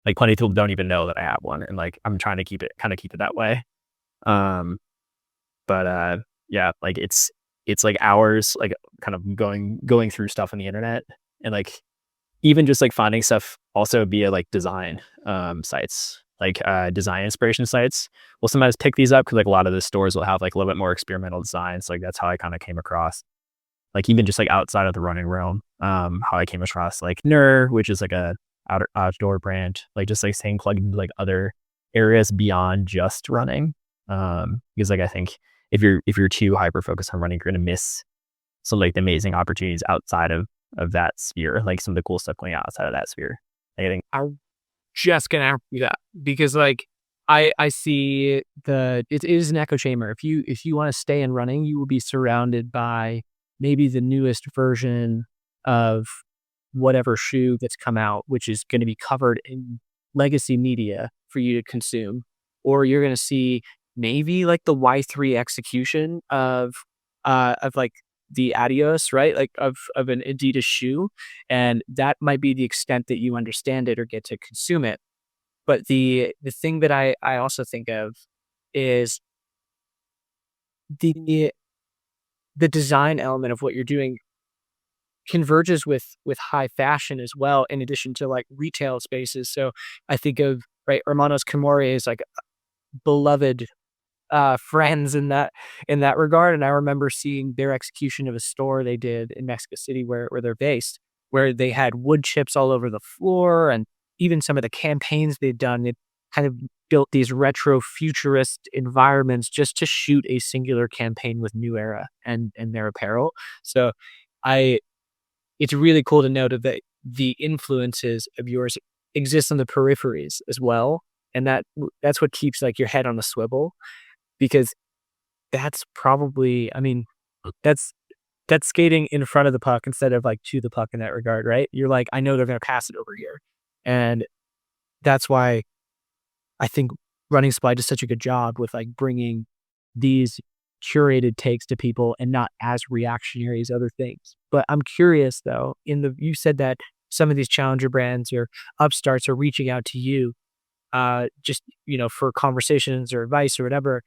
Like plenty of people don't even know that I have one. And like, I'm trying to keep it that way. But yeah, like it's like hours, like kind of going through stuff on the internet, and like even just like finding stuff also via like design sites, like design inspiration sites. We'll sometimes pick these up because like a lot of the stores will have like a little bit more experimental designs. So, like that's how I kind of came across, like even just like outside of the running realm, how I came across like Nur, which is like a outdoor brand, like just like saying plug into like other areas beyond just running. Because like I think if you're too hyper focused on running, you're gonna miss some like the amazing opportunities outside of that sphere, like some of the cool stuff going outside of that sphere. I think I'm just gonna ask you that because like I see it is an echo chamber. If you want to stay in running, you will be surrounded by maybe the newest version of whatever shoe that's come out, which is going to be covered in legacy media for you to consume, or you're going to see maybe like the Y3 execution of like the Adios, right? Like of an Adidas shoe, and that might be the extent that you understand it or get to consume it. But the thing that I also think of is the design element of what you're doing converges with high fashion as well, in addition to like retail spaces. So I think of right Hermanos Camore is like beloved friends in that regard. And I remember seeing their execution of a store they did in Mexico City where they're based, where they had wood chips all over the floor, and even some of the campaigns they'd done, it kind of built these retro futurist environments just to shoot a singular campaign with New Era and their apparel. So I it's really cool to note that the influences of yours exist on the peripheries as well. And that's what keeps like your head on a swivel, because that's probably, I mean, that's skating in front of the puck instead of like to the puck in that regard, right? You're like, I know they're going to pass it over here. And that's why I think Running Supply does such a good job with like bringing these curated takes to people and not as reactionary as other things. But I'm curious though, you said that some of these challenger brands or upstarts are reaching out to you, just, for conversations or advice or whatever.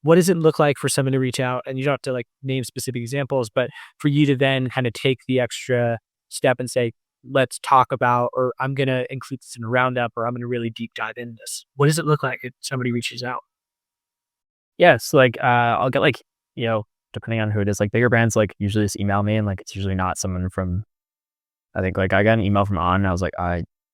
What does it look like for someone to reach out? And you don't have to like name specific examples, but for you to then kind of take the extra step and say, let's talk about, or I'm going to include this in a roundup, or I'm going to really deep dive into this. What does it look like if somebody reaches out? Yeah, so like I'll get like, depending on who it is, like bigger brands like usually just email me, and like it's usually not someone from, I think like I got an email from On and I was like,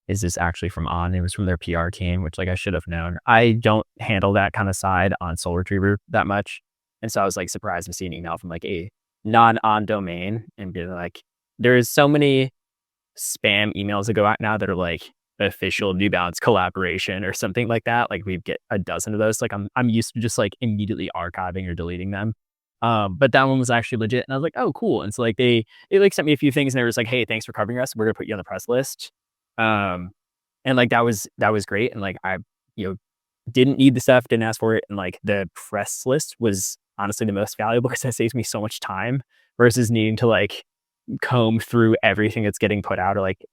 is this actually from On? It was from their PR team, which like I should have known. I don't handle that kind of side on Soul Retriever that much. And so I was like surprised to see an email from like a non-On domain and be like, there's so many spam emails that go out now that are like official New Balance collaboration or something like that. Like we get a dozen of those. Like I'm used to just like immediately archiving or deleting them. But that one was actually legit, and I was like, oh, cool. And so like they like sent me a few things, and they were just like, hey, thanks for covering us. We're gonna put you on the press list. And like that was great. And like I didn't need the stuff, didn't ask for it, and like the press list was honestly the most valuable because it saves me so much time versus needing to like comb through everything that's getting put out, or like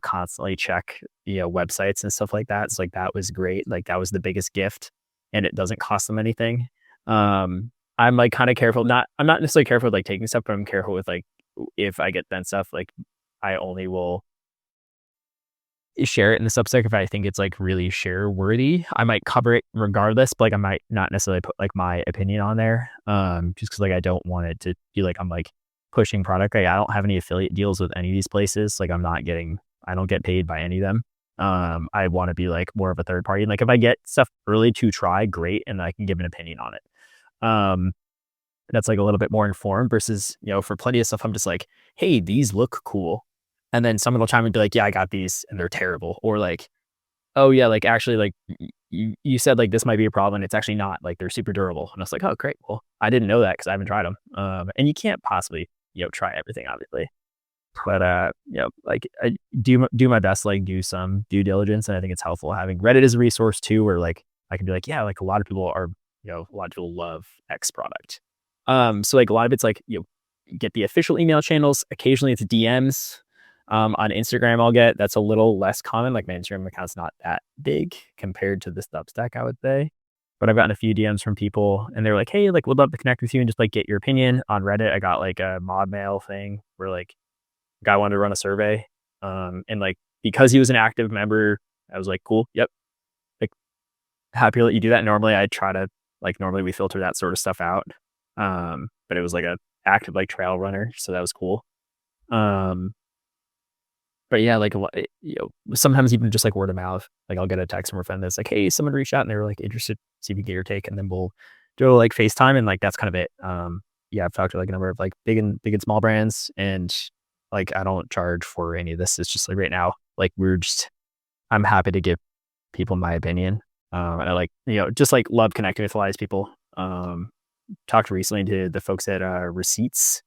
constantly check websites and stuff like that. So like that was great. Like that was the biggest gift, and it doesn't cost them anything. I'm like kind of careful. I'm not necessarily careful with like taking stuff, but I'm careful with like if I get then stuff, like I only will share it in the Substack if I think it's like really share worthy. I might cover it regardless, but like I might not necessarily put like my opinion on there. Just because like I don't want it to be like I'm like pushing product. Like I don't have any affiliate deals with any of these places. Like I don't get paid by any of them. I want to be like more of a third party. And like if I get stuff early to try, great, and I can give an opinion on it. That's like a little bit more informed versus, for plenty of stuff, I'm just like, hey, these look cool. And then someone will chime in and be like, yeah, I got these and they're terrible. Or like, oh yeah, like actually like you said like this might be a problem and it's actually not, like they're super durable. And I was like, oh great. Well, I didn't know that because I haven't tried them. And you can't possibly, try everything obviously. But like I do my best to like do some due diligence. And I think it's helpful having Reddit as a resource too, where like I can be like, yeah, like a lot of people love X product. So like a lot of it's like, get the official email channels. Occasionally it's DMs. On Instagram that's a little less common. Like my Instagram account's not that big compared to the Substack, I would say. But I've gotten a few DMs from people and they're like, hey, like would love to connect with you and just like get your opinion. On Reddit, I got like a mod mail thing where like a guy wanted to run a survey. And like because he was an active member, I was like, cool, yep. Like happy to let you do that. Normally we filter that sort of stuff out. But it was like a active like trail runner, so that was cool. But yeah, like sometimes even just like word of mouth, like I'll get a text from a friend that's like, hey, someone reached out and they were like interested, see if you get your take, and then we'll do like FaceTime, and like that's kind of it. Yeah, I've talked to like a number of like big and small brands, and like I don't charge for any of this. It's just like right now, like I'm happy to give people my opinion. And I like, just like love connecting with a lot of these people. Talked recently to the folks at Receipts,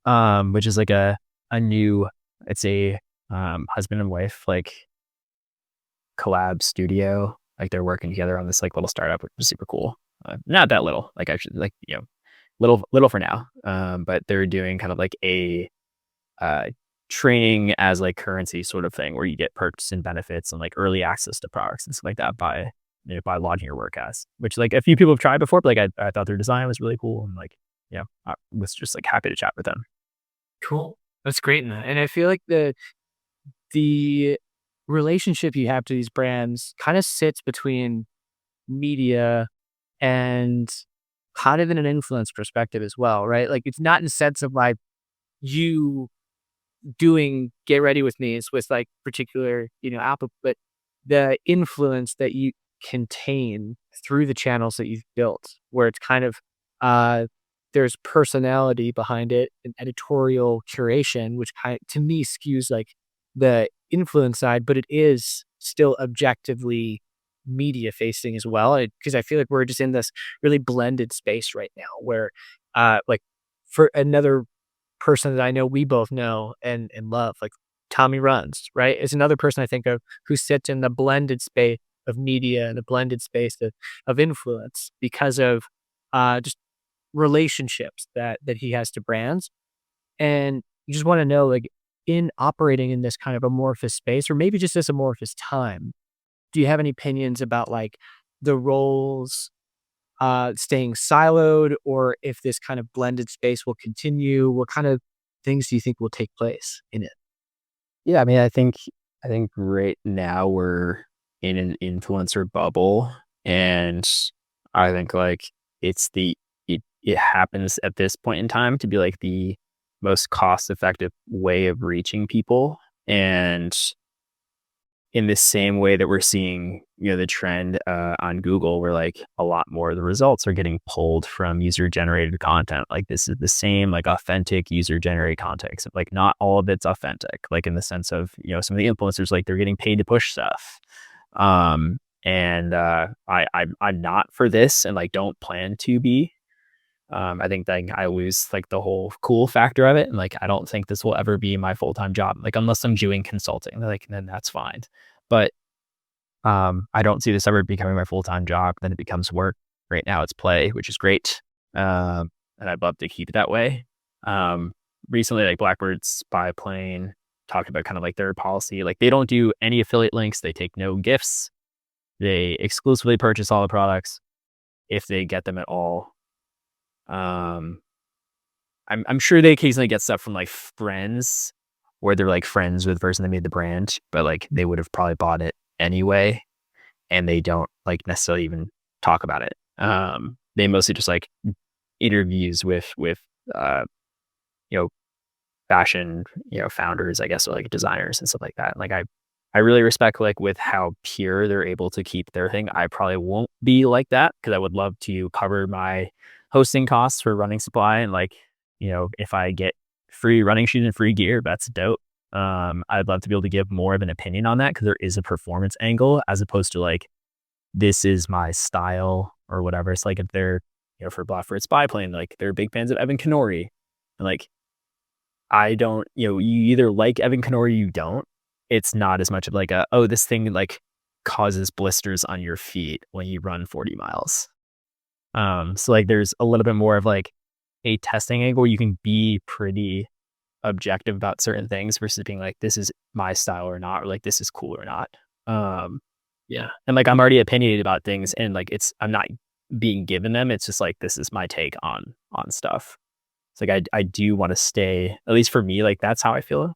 which is like a new, it's a husband and wife like collab studio. Like they're working together on this like little startup, which is super cool. Not that little, like actually like little for now. But they're doing kind of like a training as like currency sort of thing where you get perks and benefits and like early access to products and stuff like that by logging your work as, which like a few people have tried before, but like I thought their design was really cool, and like I was just like happy to chat with them. Cool. That's great. And I feel like the relationship you have to these brands kind of sits between media and kind of in an influence perspective as well, right? Like it's not in the sense of like you doing Get Ready With Me is with like particular, Apple, but the influence that you contain through the channels that you've built, where it's kind of there's personality behind it and editorial curation, which to me skews like the influence side, but it is still objectively media facing as well. Because I feel like we're just in this really blended space right now where like for another person that I know we both know and love, like Tommy Runs, right? Is another person I think of who sits in the blended space of media and the blended space of influence because of just relationships that he has to brands. And you just want to know, like, in operating in this kind of amorphous space, or maybe just this amorphous time, do you have any opinions about like the roles staying siloed, or if this kind of blended space will continue? What kind of things do you think will take place in it? Yeah, I mean, I think right now we're in an influencer bubble, and I think like it happens at this point in time to be like the most cost effective way of reaching people. And in the same way that we're seeing, the trend on Google, where like a lot more of the results are getting pulled from user generated content. Like this is the same like authentic user generated content, except like not all of it's authentic. Like in the sense of some of the influencers, like they're getting paid to push stuff. And I'm not for this, and like don't plan to be. I think that I lose like the whole cool factor of it, and like I don't think this will ever be my full time job. Like unless I'm doing consulting, like then that's fine. But I don't see this ever becoming my full time job. Then it becomes work. Right now, it's play, which is great, and I'd love to keep it that way. Recently, like Blackbird Spy Plane talked about kind of like their policy. Like they don't do any affiliate links. They take no gifts. They exclusively purchase all the products if they get them at all. I'm sure they occasionally get stuff from like friends where they're like friends with the person that made the brand, but like they would have probably bought it anyway, and they don't like necessarily even talk about it. They mostly just like interviews with uh you know fashion founders, I guess, or like designers and stuff like that. Like I really respect like with how pure they're able to keep their thing. I probably won't be like that because I would love to cover my hosting costs for running supply, and like if I get free running shoes and free gear, that's dope. I'd love to be able to give more of an opinion on that because there is a performance angle as opposed to like this is my style or whatever. It's like if they're for Blackbird Spy Plane, like they're big fans of Evan Kenori, and like I don't, you either like Evan Kenori or you don't. It's not as much of like this thing like causes blisters on your feet when you run 40 miles. So like there's a little bit more of like a testing angle where you can be pretty objective about certain things versus being like, this is my style or not, or like this is cool or not. Yeah. And like I'm already opinionated about things, and like I'm not being given them. It's just like this is my take on stuff. It's like I do want to stay, at least for me, like that's how I feel.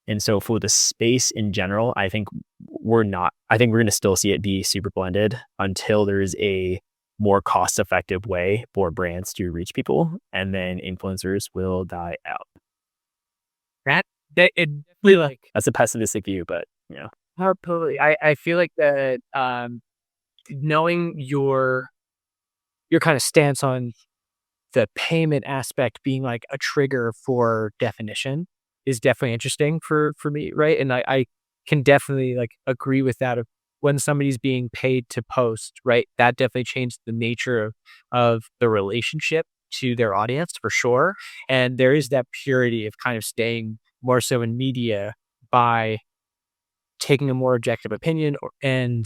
And so for the space in general, I think we're going to still see it be super blended until there's a more cost effective way for brands to reach people, and then influencers will die out. It definitely like That's a pessimistic view, but totally. I feel like that knowing your kind of stance on the payment aspect being like a trigger for definition is definitely interesting for me, right? And I can definitely like agree with that. Of when somebody's being paid to post, right? That definitely changed the nature of the relationship to their audience for sure. And there is that purity of kind of staying more so in media by taking a more objective opinion and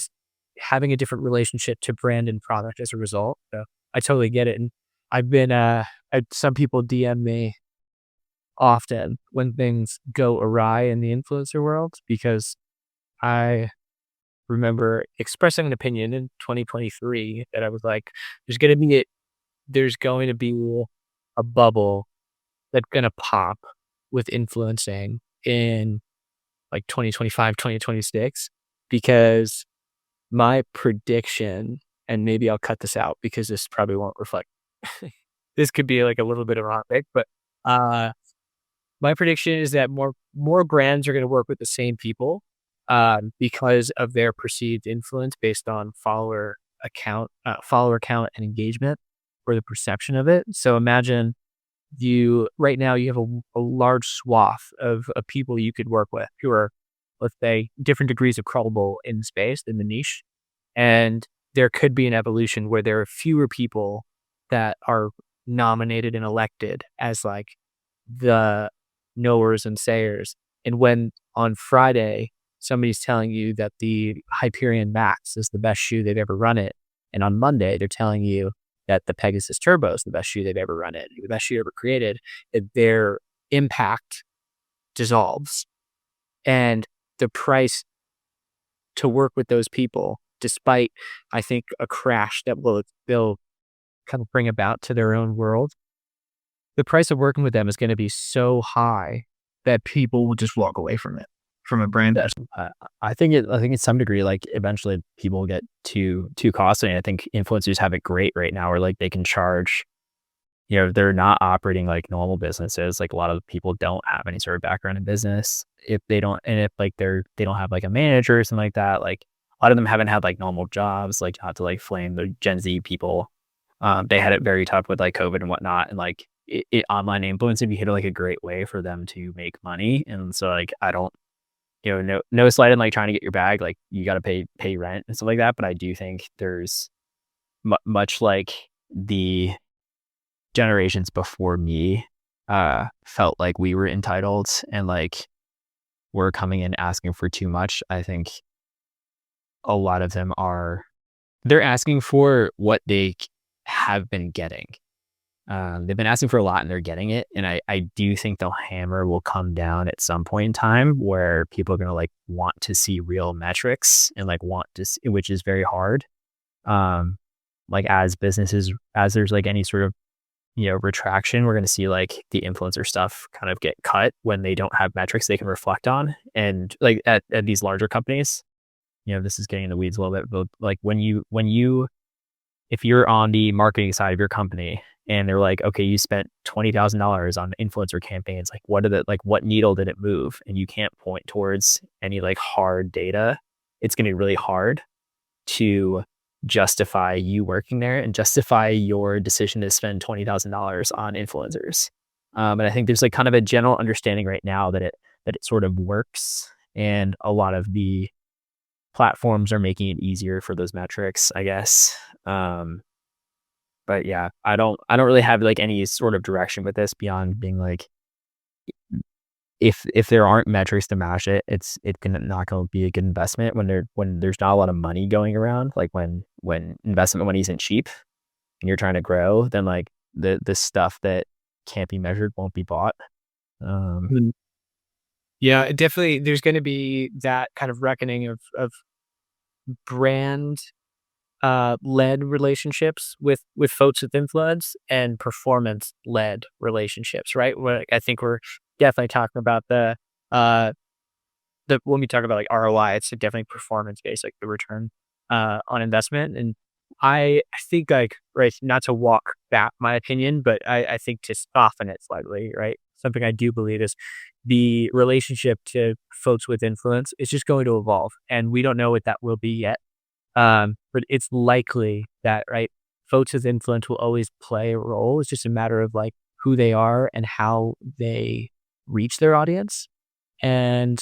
having a different relationship to brand and product as a result. So I totally get it. And I've been, some people DM me often when things go awry in the influencer world, because I remember expressing an opinion in 2023 that I was like, there's going to be a bubble that's going to pop with influencing in like 2025, 2026, because my prediction, and maybe I'll cut this out because this probably won't reflect. This could be like a little bit of a hot take, but my prediction is that more brands are going to work with the same people because of their perceived influence based on follower count and engagement, or the perception of it. So imagine right now you have a large swath of people you could work with who are, let's say, different degrees of credible in space, in the niche. And there could be an evolution where there are fewer people that are nominated and elected as like the knowers and sayers. And when on Friday, somebody's telling you that the Hyperion Max is the best shoe they've ever run it, and on Monday, they're telling you that the Pegasus Turbo is the best shoe they've ever run it, the best shoe ever created, their impact dissolves. And the price to work with those people, despite, I think, a crash that they'll kind of bring about to their own world, the price of working with them is going to be so high that people will just walk away from it, from a brand. I think it's some degree, like eventually people get too costly. I think influencers have it great right now, where like they can charge, they're not operating like normal businesses. Like a lot of people don't have any sort of background in business. If they don't, and if like they don't have like a manager or something like that, like a lot of them haven't had like normal jobs, like not to like flame the Gen Z people. They had it very tough with like COVID and whatnot. And like online influencing became like a great way for them to make money. And so like, I don't, no slight in like trying to get your bag, like you got to pay rent and stuff like that. But I do think there's much like the generations before me felt like we were entitled and like we're coming in asking for too much. I think a lot of them they're asking for what they have been getting. They've been asking for a lot and they're getting it. And I do think the hammer will come down at some point in time where people are going to like want to see real metrics and like want to see, which is very hard. Like as businesses, as there's like any sort of, retraction, we're going to see like the influencer stuff kind of get cut when they don't have metrics they can reflect on. And like at these larger companies, this is getting in the weeds a little bit, but like if you're on the marketing side of your company and they're like, okay, you spent $20,000 on influencer campaigns, like what needle did it move? And you can't point towards any like hard data. It's going to be really hard to justify you working there and justify your decision to spend $20,000 on influencers. And I think there's like kind of a general understanding right now that it sort of works, and a lot of the platforms are making it easier for those metrics, I guess. But yeah, I don't really have like any sort of direction with this beyond being like, if there aren't metrics to match it, it's not going to be a good investment when there's not a lot of money going around. Like when investment money isn't cheap and you're trying to grow, then like the stuff that can't be measured won't be bought. Yeah, definitely. There's going to be that kind of reckoning of brand led relationships with folks with influence and performance led relationships, right? Where I think we're definitely talking about the when we talk about like ROI, it's definitely performance based, like the return on investment. And I think like, right, not to walk back my opinion, but I think to soften it slightly, right? Something I do believe is the relationship to folks with influence is just going to evolve, and we don't know what that will be yet. But it's likely that, right, folks with influence will always play a role. It's just a matter of like who they are and how they reach their audience, and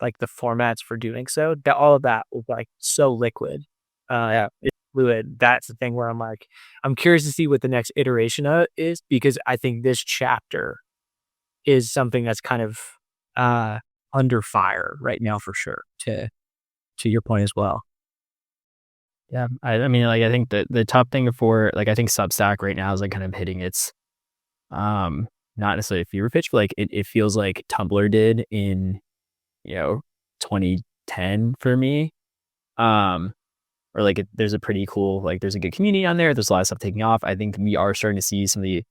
like the formats for doing so. That all of that was like so liquid. Yeah, it's fluid. That's the thing where I'm like, I'm curious to see what the next iteration of it is, because I think this chapter is something that's kind of under fire right now for sure. To your point as well. Yeah, I mean, like I think the top thing for like I think Substack right now is like kind of hitting its not necessarily a fever pitch, but like it feels like Tumblr did in 2010 for me. Or like there's a pretty cool, like there's a good community on there. There's a lot of stuff taking off. I think we are starting to see some of the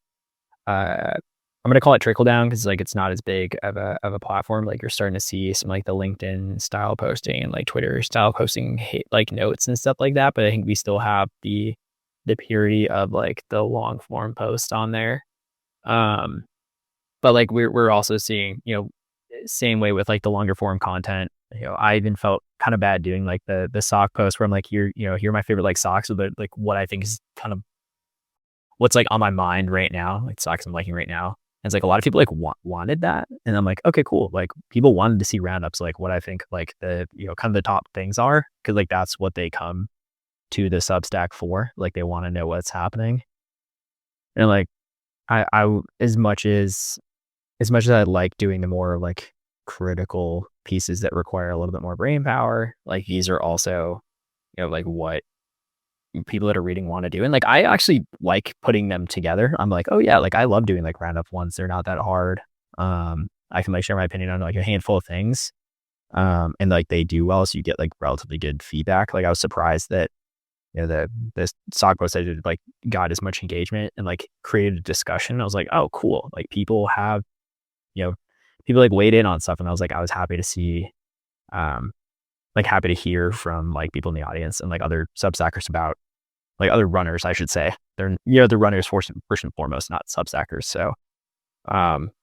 I'm gonna call it trickle down because like it's not as big of a platform. Like you're starting to see some like the LinkedIn style posting and like Twitter style posting like notes and stuff like that. But I think we still have the purity of like the long form post on there. But like we're also seeing, same way with like the longer form content. I even felt kind of bad doing like the sock post where I'm like, here are my favorite like socks, or like what I think is kind of what's like on my mind right now, like socks I'm liking right now. And it's like a lot of people like wanted that, and I'm like, okay, cool. Like people wanted to see roundups, like what I think like the kind of the top things are, because like that's what they come to the Substack for. Like they want to know what's happening, and like I as much as I like doing the more like critical pieces that require a little bit more brain power, like these are also, like what people that are reading want to do. And like, I actually like putting them together. I'm like, oh yeah, like I love doing like roundup ones. They're not that hard. I can like share my opinion on like a handful of things. And like they do well. So you get like relatively good feedback. Like I was surprised that, the stock post I did like got as much engagement and like created a discussion. I was like, oh, cool. Like people have, people like weighed in on stuff. And I was happy to see, like happy to hear from like people in the audience and like other Substackers about like other runners, I should say. They're, the runners first and foremost, not Substackers. So,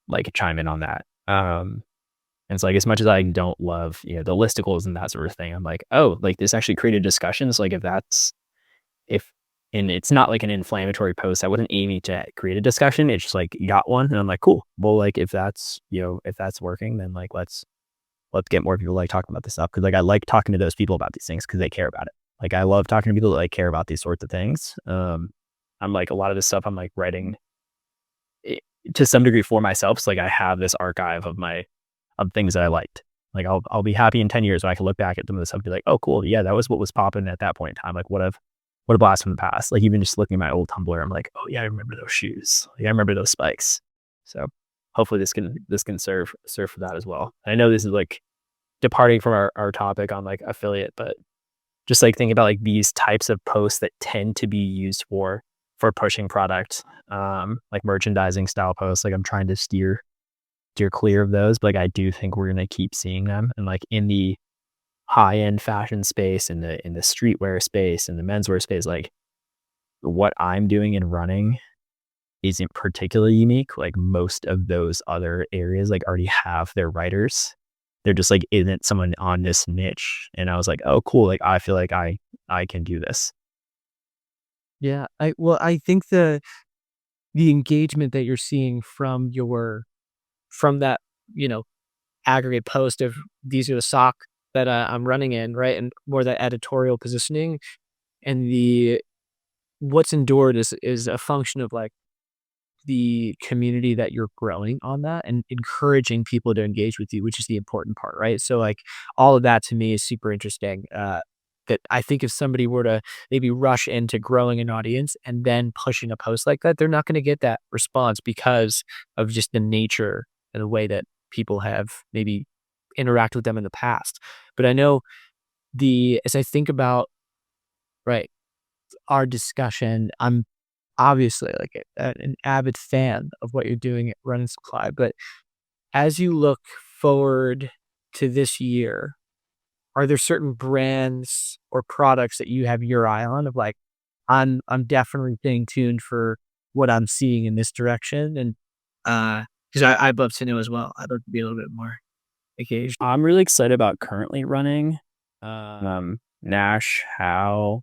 like chime in on that. And it's like, as much as I don't love, the listicles and that sort of thing, I'm like, oh, like this actually created discussions. Like and it's not like an inflammatory post. I wasn't aiming to create a discussion. It's just like, you got one. And I'm like, cool. Well, like if that's working, then like, let's get more people like talking about this stuff. Cause like, I like talking to those people about these things cause they care about it. Like, I love talking to people that like care about these sorts of things. I'm like, a lot of this stuff I'm like writing to some degree for myself. So like, I have this archive of things that I liked. Like I'll be happy in 10 years when I can look back at some of this stuff and be like, oh, cool. Yeah, that was what was popping at that point in time. Like what a blast from the past. Like even just looking at my old Tumblr, I'm like, oh yeah, I remember those shoes. Like I remember those spikes. So hopefully this can serve for that as well. I know this is like departing from our topic on like affiliate, but just like thinking about like these types of posts that tend to be used for pushing product, like merchandising style posts. Like I'm trying to steer clear of those, but like I do think we're gonna keep seeing them. And like in the high end fashion space, in the streetwear space, in the menswear space, like what I'm doing in running isn't particularly unique. Like most of those other areas like already have their writers. There just like isn't someone on this niche. And I was like, oh cool, like I feel like I can do this. Yeah, I think the engagement that you're seeing from that, aggregate post of these are the sock that I'm running in, right? And more that editorial positioning and what's endured is a function of like the community that you're growing on that and encouraging people to engage with you, which is the important part, right? So like all of that to me is super interesting. That I think if somebody were to maybe rush into growing an audience and then pushing a post like that, they're not going to get that response because of just the nature and the way that people have maybe interacted with them in the past. But I know as I think about, right, our discussion, I'm obviously like an avid fan of what you're doing at Run and Supply. But as you look forward to this year, are there certain brands or products that you have your eye on of like, I'm definitely staying tuned for what I'm seeing in this direction? And because I'd love to know as well. I'd love to be a little bit more engaged. I'm really excited about currently running. Nash Howe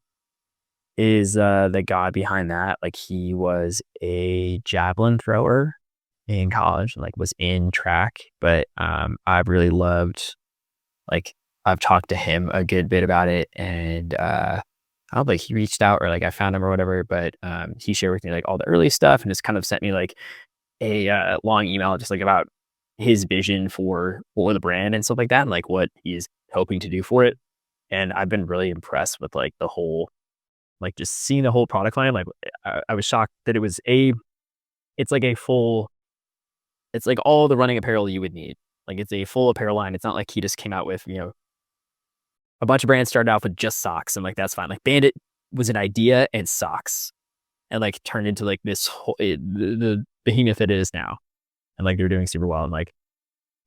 is the guy behind that. Like he was a javelin thrower in college, like was in track, but I've really loved, like I've talked to him a good bit about it, and I don't know, like he reached out or like I found him or whatever, but he shared with me like all the early stuff and just kind of sent me like a long email just like about his vision for the brand and stuff like that, and like what he's hoping to do for it. And I've been really impressed with like the whole, like just seeing the whole product line. Like I was shocked that it's like a full, it's like all the running apparel you would need. Like it's a full apparel line. It's not like he just came out with, a bunch of brands started off with just socks and like, that's fine. Like Bandit was an idea and socks and like turned into like this whole, the behemoth it is now. And like, they're doing super well. And like,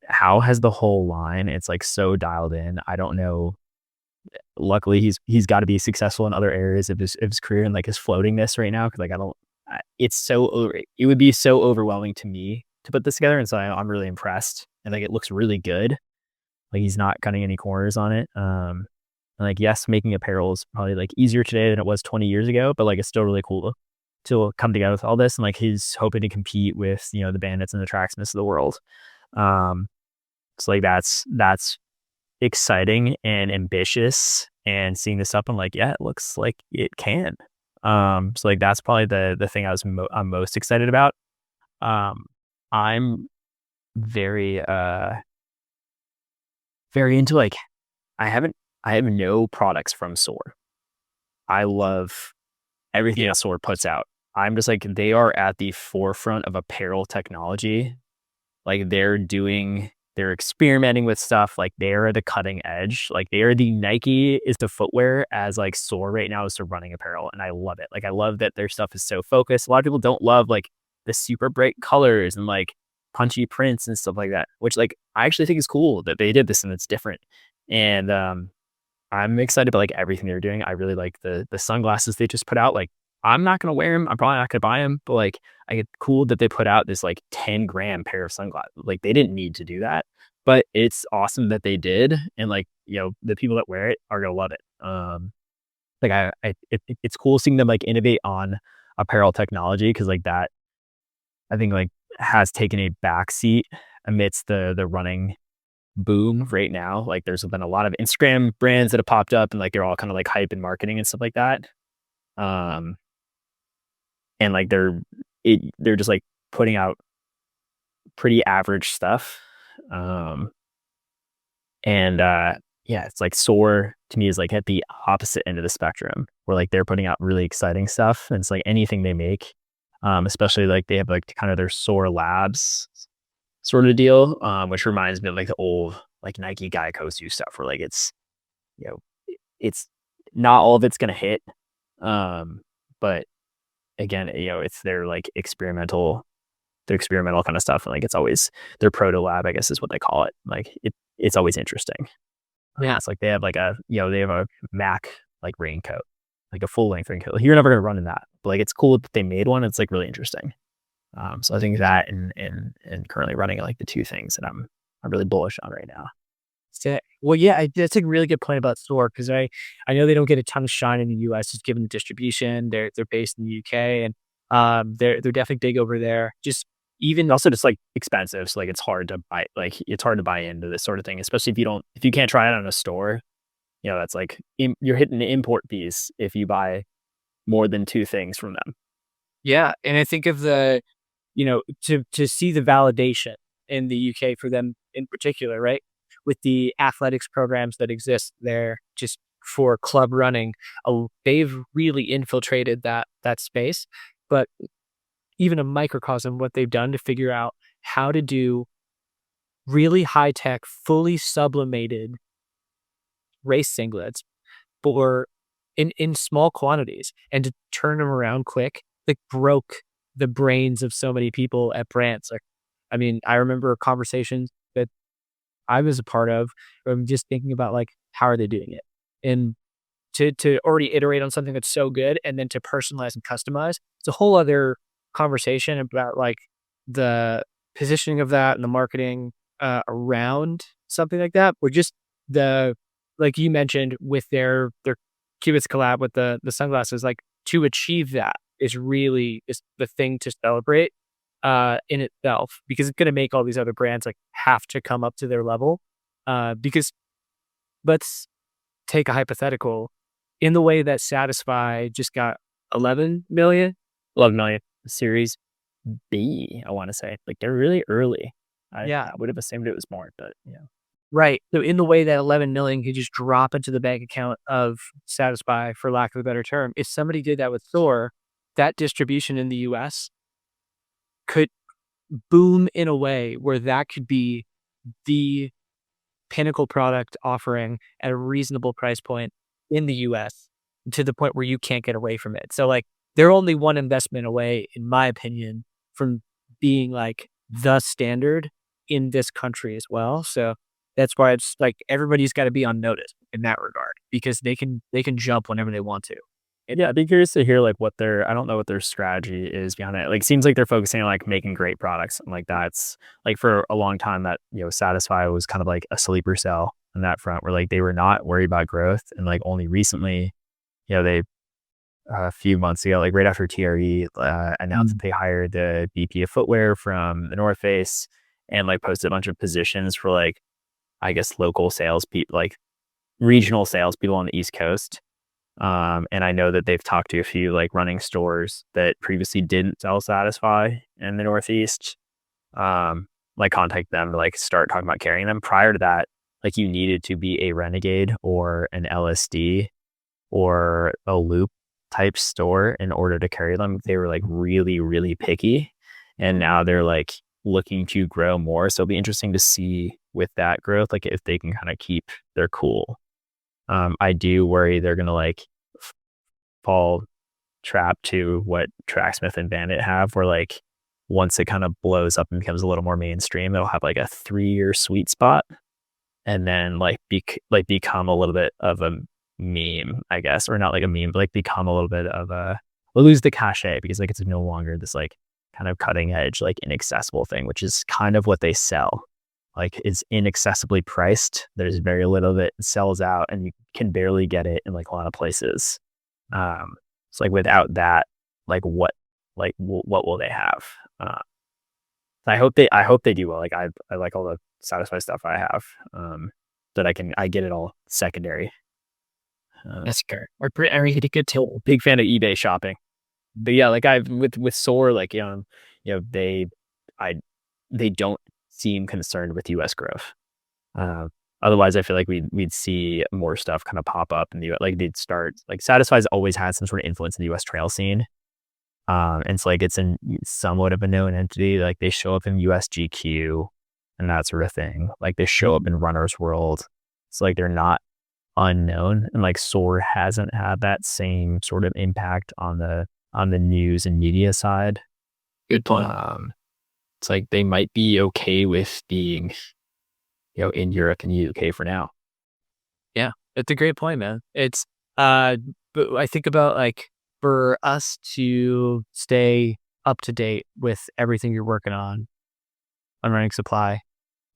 how has the whole line, it's like so dialed in. I don't know. Luckily he's got to be successful in other areas of his career and like his floatingness right now. Cause like, it would be so overwhelming to me to put this together, and so I'm really impressed. And like it looks really good. Like he's not cutting any corners on it. And like yes, making apparel is probably like easier today than it was 20 years ago, but like it's still really cool to come together with all this. And like he's hoping to compete with the Bandits and the Tracksmiths of the world. So like that's exciting and ambitious. And seeing this up, I'm like, yeah, it looks like it can. So like that's probably the thing I'm most excited about. I'm very very into like I have no products from Soar. I love everything that Soar puts out. I'm just like they are at the forefront of apparel technology. Like they're experimenting with stuff. Like they're the cutting edge. Like they are the Nike is to footwear as like Soar right now is to running apparel. And I love it. Like I love that their stuff is so focused. A lot of people don't love like the super bright colors and like punchy prints and stuff like that, which like I actually think is cool that they did this and it's different. And I'm excited about like everything they're doing. I really like the sunglasses they just put out. Like I'm not gonna wear them. I'm probably not gonna buy them, but like I get cool that they put out this like 10-gram pair of sunglasses. Like they didn't need to do that, but it's awesome that they did. And like the people that wear it are gonna love it. Like it's cool seeing them like innovate on apparel technology because like that I think like has taken a backseat amidst the running boom right now. Like there's been a lot of Instagram brands that have popped up and like they're all kind of like hype and marketing and stuff like that. And like they're just like putting out pretty average stuff. Yeah, it's like Soar to me is like at the opposite end of the spectrum where like they're putting out really exciting stuff. And it's like anything they make, especially like they have like kind of their Soar Labs sort of deal, which reminds me of like the old like Nike Guy Kosu stuff where like it's it's not all of it's gonna hit, but again it's their like experimental kind of stuff, and like it's always their proto lab, I guess is what they call it. Like it's always interesting. Yeah. It's like they have like they have a Mac like raincoat, like a full length raincoat. You're never gonna run in that, but like it's cool that they made one. It's like really interesting. So I think that and currently running like the two things that I'm really bullish on right now. Well, yeah, that's a really good point about Soar because I know they don't get a ton of shine in the U.S. just given the distribution. They're based in the U.K. and they're definitely big over there. Just even also just like expensive, so like it's hard to buy into this sort of thing, especially if you can't try it on a store. That's like you're hitting the import fees if you buy more than two things from them. Yeah, and I think of the to see the validation in the UK for them in particular, right? With the athletics programs that exist there just for club running, they've really infiltrated that space. But even a microcosm, what they've done to figure out how to do really high-tech, fully sublimated race singlets for in small quantities and to turn them around quick, like broke the brains of so many people at brands. Like, I mean, I remember conversations that I was a part of. I'm just thinking about like, how are they doing it? And to already iterate on something that's so good and then to personalize and customize, it's a whole other conversation about like the positioning of that and the marketing around something like that. Or just like you mentioned with their Cubits collab with the sunglasses, like to achieve that is really the thing to celebrate in itself, because it's going to make all these other brands like have to come up to their level. Because let's take a hypothetical in the way that Satisfy just got 11 million Series B, I want to say. Like they're really early. Yeah. I would have assumed it was more, but yeah. Right. So in the way that 11 million could just drop into the bank account of Satisfy, for lack of a better term, if somebody did that with Thor, that distribution in the US could boom in a way where that could be the pinnacle product offering at a reasonable price point in the US, to the point where you can't get away from it. So like they're only one investment away, in my opinion, from being like the standard in this country as well. So that's why it's like everybody's got to be on notice in that regard, because they can jump whenever they want to. Yeah, I'd be curious to hear like what their I don't know what their strategy is behind it. Like seems like they're focusing on like making great products and like that's like for a long time that Satisfy was kind of like a sleeper cell on that front where like they were not worried about growth and like only recently, they a few months ago, like right after TRE announced that they hired the VP of footwear from the North Face and like posted a bunch of positions for like I guess local sales people like regional salespeople on the East Coast. And I know that they've talked to a few like running stores that previously didn't sell Satisfy in the Northeast. Like contact them to like start talking about carrying them. Prior to that, like you needed to be a Renegade or an LSD or a Loop type store in order to carry them. They were like really, really picky. And now they're like looking to grow more. So it'll be interesting to see with that growth, like if they can kind of keep their cool. I do worry they're gonna like fall trap to what Tracksmith and Bandit have, where like once it kind of blows up and becomes a little more mainstream, it'll have like a 3-year sweet spot, and then like become a little bit of a meme, I guess, or not like a meme, but like become a little bit of a we'll lose the cachet because like it's no longer this like kind of cutting edge, like inaccessible thing, which is kind of what they sell. Like it's inaccessibly priced. There's very little of it. It sells out and you can barely get it in like a lot of places. So like without that, like what will they have? I hope they do well. Like I like all the Satisfy stuff I have. That I get it all secondary. That's good. Or pretty good tool. Big fan of eBay shopping. But yeah, like I've with Soar, like they don't seem concerned with U.S. growth. Otherwise, I feel like we'd see more stuff kind of pop up in the U.S. Like they'd start like Satisfy's always had some sort of influence in the U.S. trail scene, and so like it's somewhat of a known entity. Like they show up in USGQ and that sort of thing. Like they show up in Runner's World. It's like they're not unknown, and like Soar hasn't had that same sort of impact on the news and media side. Good point. It's like they might be okay with being, in Europe and the UK for now. Yeah, it's a great point, man. It's but I think about like for us to stay up to date with everything you're working on Running Supply.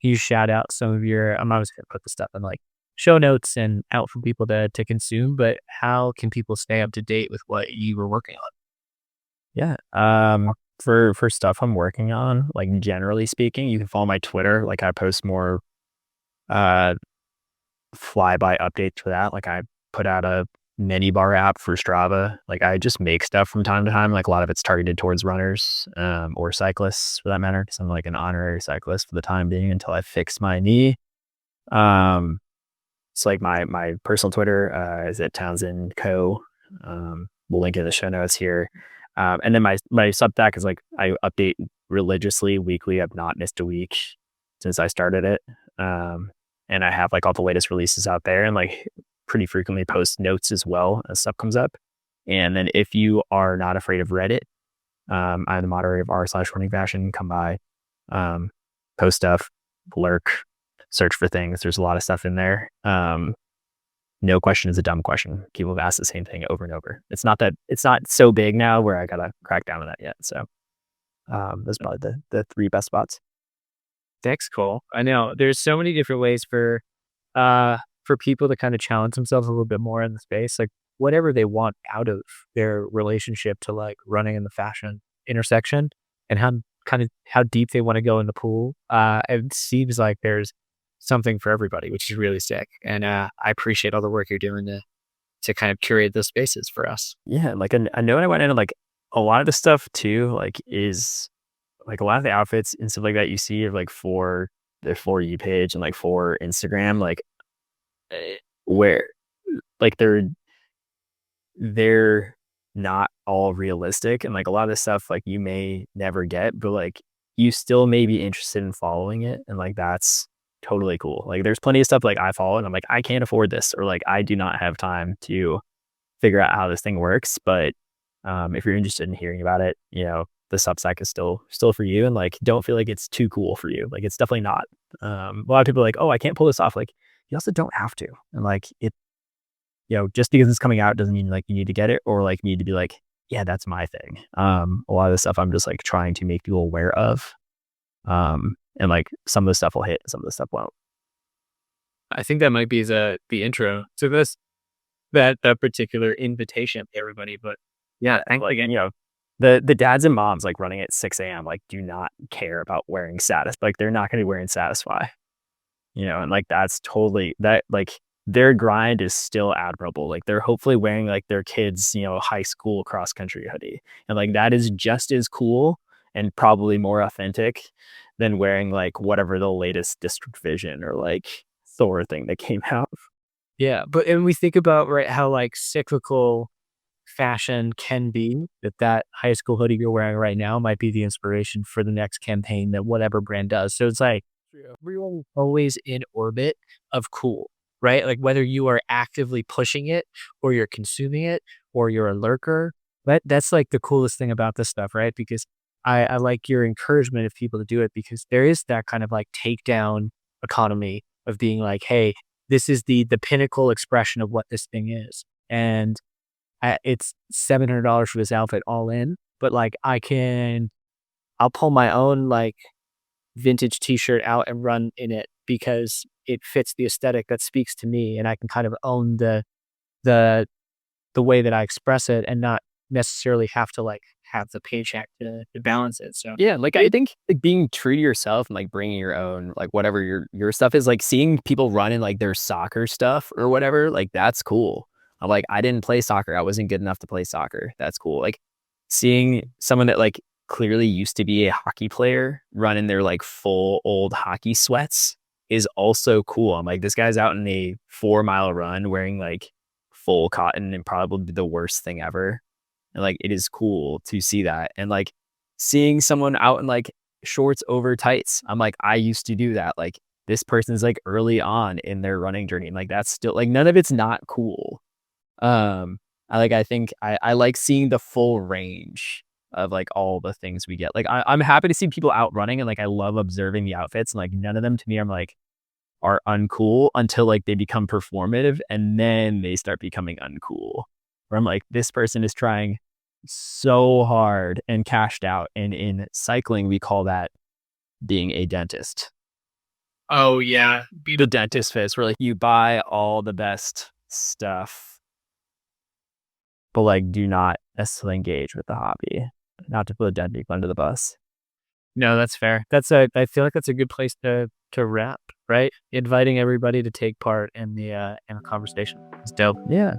Can you shout out some of your? I'm always gonna put the stuff in like show notes and out for people to consume. But how can people stay up to date with what you were working on? Yeah. For stuff I'm working on, like generally speaking, you can follow my Twitter. Like I post more flyby updates for that. Like I put out a mini bar app for Strava. Like I just make stuff from time to time. Like a lot of it's targeted towards runners or cyclists for that matter, because I'm like an honorary cyclist for the time being until I fix my knee. So like my personal Twitter is at Townsend Co. We'll link in the show notes here. And then my Substack is like I update religiously weekly. I've not missed a week since I started it. And I have like all the latest releases out there and like pretty frequently post notes as well as stuff comes up. And then if you are not afraid of Reddit, I'm the moderator of r/running fashion. Come by, post stuff, lurk, search for things. There's a lot of stuff in there. No question is a dumb question. People have asked the same thing over and over. It's not so big now where I gotta crack down on that yet. So those are probably the 3 best spots. That's cool. I know there's so many different ways for people to kind of challenge themselves a little bit more in the space, like whatever they want out of their relationship to like running in the fashion intersection and how deep they want to go in the pool. It seems like there's something for everybody, which is really sick. And I appreciate all the work you're doing to kind of curate those spaces for us. Yeah, like I know I went into like a lot of the stuff too, like is like a lot of the outfits and stuff like that you see are like for their For You page and like for Instagram, like where like they're not all realistic, and like a lot of this stuff like you may never get, but like you still may be interested in following it, and like that's totally cool. Like there's plenty of stuff like I follow and I'm like I can't afford this, or like I do not have time to figure out how this thing works, but if you're interested in hearing about it, the Substack is still for you, and like don't feel like it's too cool for you. Like it's definitely not. A lot of people are like, oh, I can't pull this off. Like you also don't have to, and like just because it's coming out doesn't mean like you need to get it or like need to be like, yeah, that's my thing. A lot of the stuff I'm just like trying to make people aware of. And like some of the stuff will hit, some of the stuff won't. I think that might be the intro to this, that particular invitation to everybody. But yeah, Like, and the dads and moms like running at 6 a.m. like do not care about wearing status. Like they're not going to be wearing Satisfy, and like that's totally that like their grind is still admirable. Like they're hopefully wearing like their kids, high school cross country hoodie. And like that is just as cool and probably more authentic than wearing like whatever the latest District Vision or like Thor thing that came out. Yeah, and we think about how like cyclical fashion can be, that high school hoodie you're wearing right now might be the inspiration for the next campaign that whatever brand does. So it's like we're always in orbit of cool, right? Like whether you are actively pushing it or you're consuming it or you're a lurker, that's like the coolest thing about this stuff, right? Because I like your encouragement of people to do it, because there is that kind of like takedown economy of being like, hey, this is the pinnacle expression of what this thing is. And it's $700 for this outfit all in, but like I'll pull my own like vintage t-shirt out and run in it because it fits the aesthetic that speaks to me, and I can kind of own the way that I express it and not necessarily have to like have the paycheck to balance it. So yeah, like I think like being true to yourself and like bringing your own like whatever your stuff is, like seeing people run in like their soccer stuff or whatever, like that's cool. I'm like, I didn't play soccer, I wasn't good enough to play soccer. That's cool. Like seeing someone that like clearly used to be a hockey player run in their like full old hockey sweats is also cool. I'm like, this guy's out in a 4-mile run wearing like full cotton and probably the worst thing ever. And like, it is cool to see that. And like seeing someone out in like shorts over tights, I'm like, I used to do that. Like this person's like early on in their running journey. And like, that's still like, none of it's not cool. I think I like seeing the full range of like all the things we get. Like I'm happy to see people out running, and like I love observing the outfits, and like none of them to me I'm like are uncool until like they become performative, and then they start becoming uncool. Where I'm like, this person is trying so hard and cashed out, and in cycling we call that being a dentist. Oh yeah, be the dentist face, where like you buy all the best stuff, but like do not necessarily engage with the hobby. Not to put a dead people under the bus. No, that's fair. I feel like that's a good place to wrap, right? Inviting everybody to take part in the conversation. It's dope. Yeah,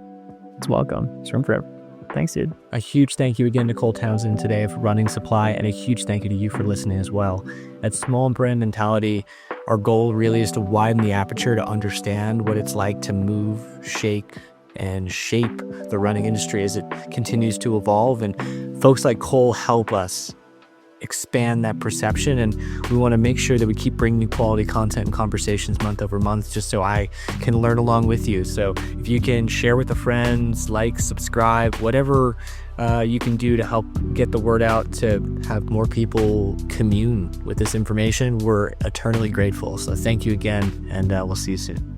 it's welcome. It's room for everyone. Thanks, dude. A huge thank you again to Cole Townsend today for running supply, and a huge thank you to you for listening as well. At Small Brand Mentality, our goal really is to widen the aperture to understand what it's like to move, shake, and shape the running industry as it continues to evolve. And folks like Cole help us expand that perception, and we want to make sure that we keep bringing you quality content and conversations month over month, just so I can learn along with you. So if you can share with a friend, like, subscribe, whatever you can do to help get the word out to have more people commune with this information, we're eternally grateful. So thank you again, and we'll see you soon.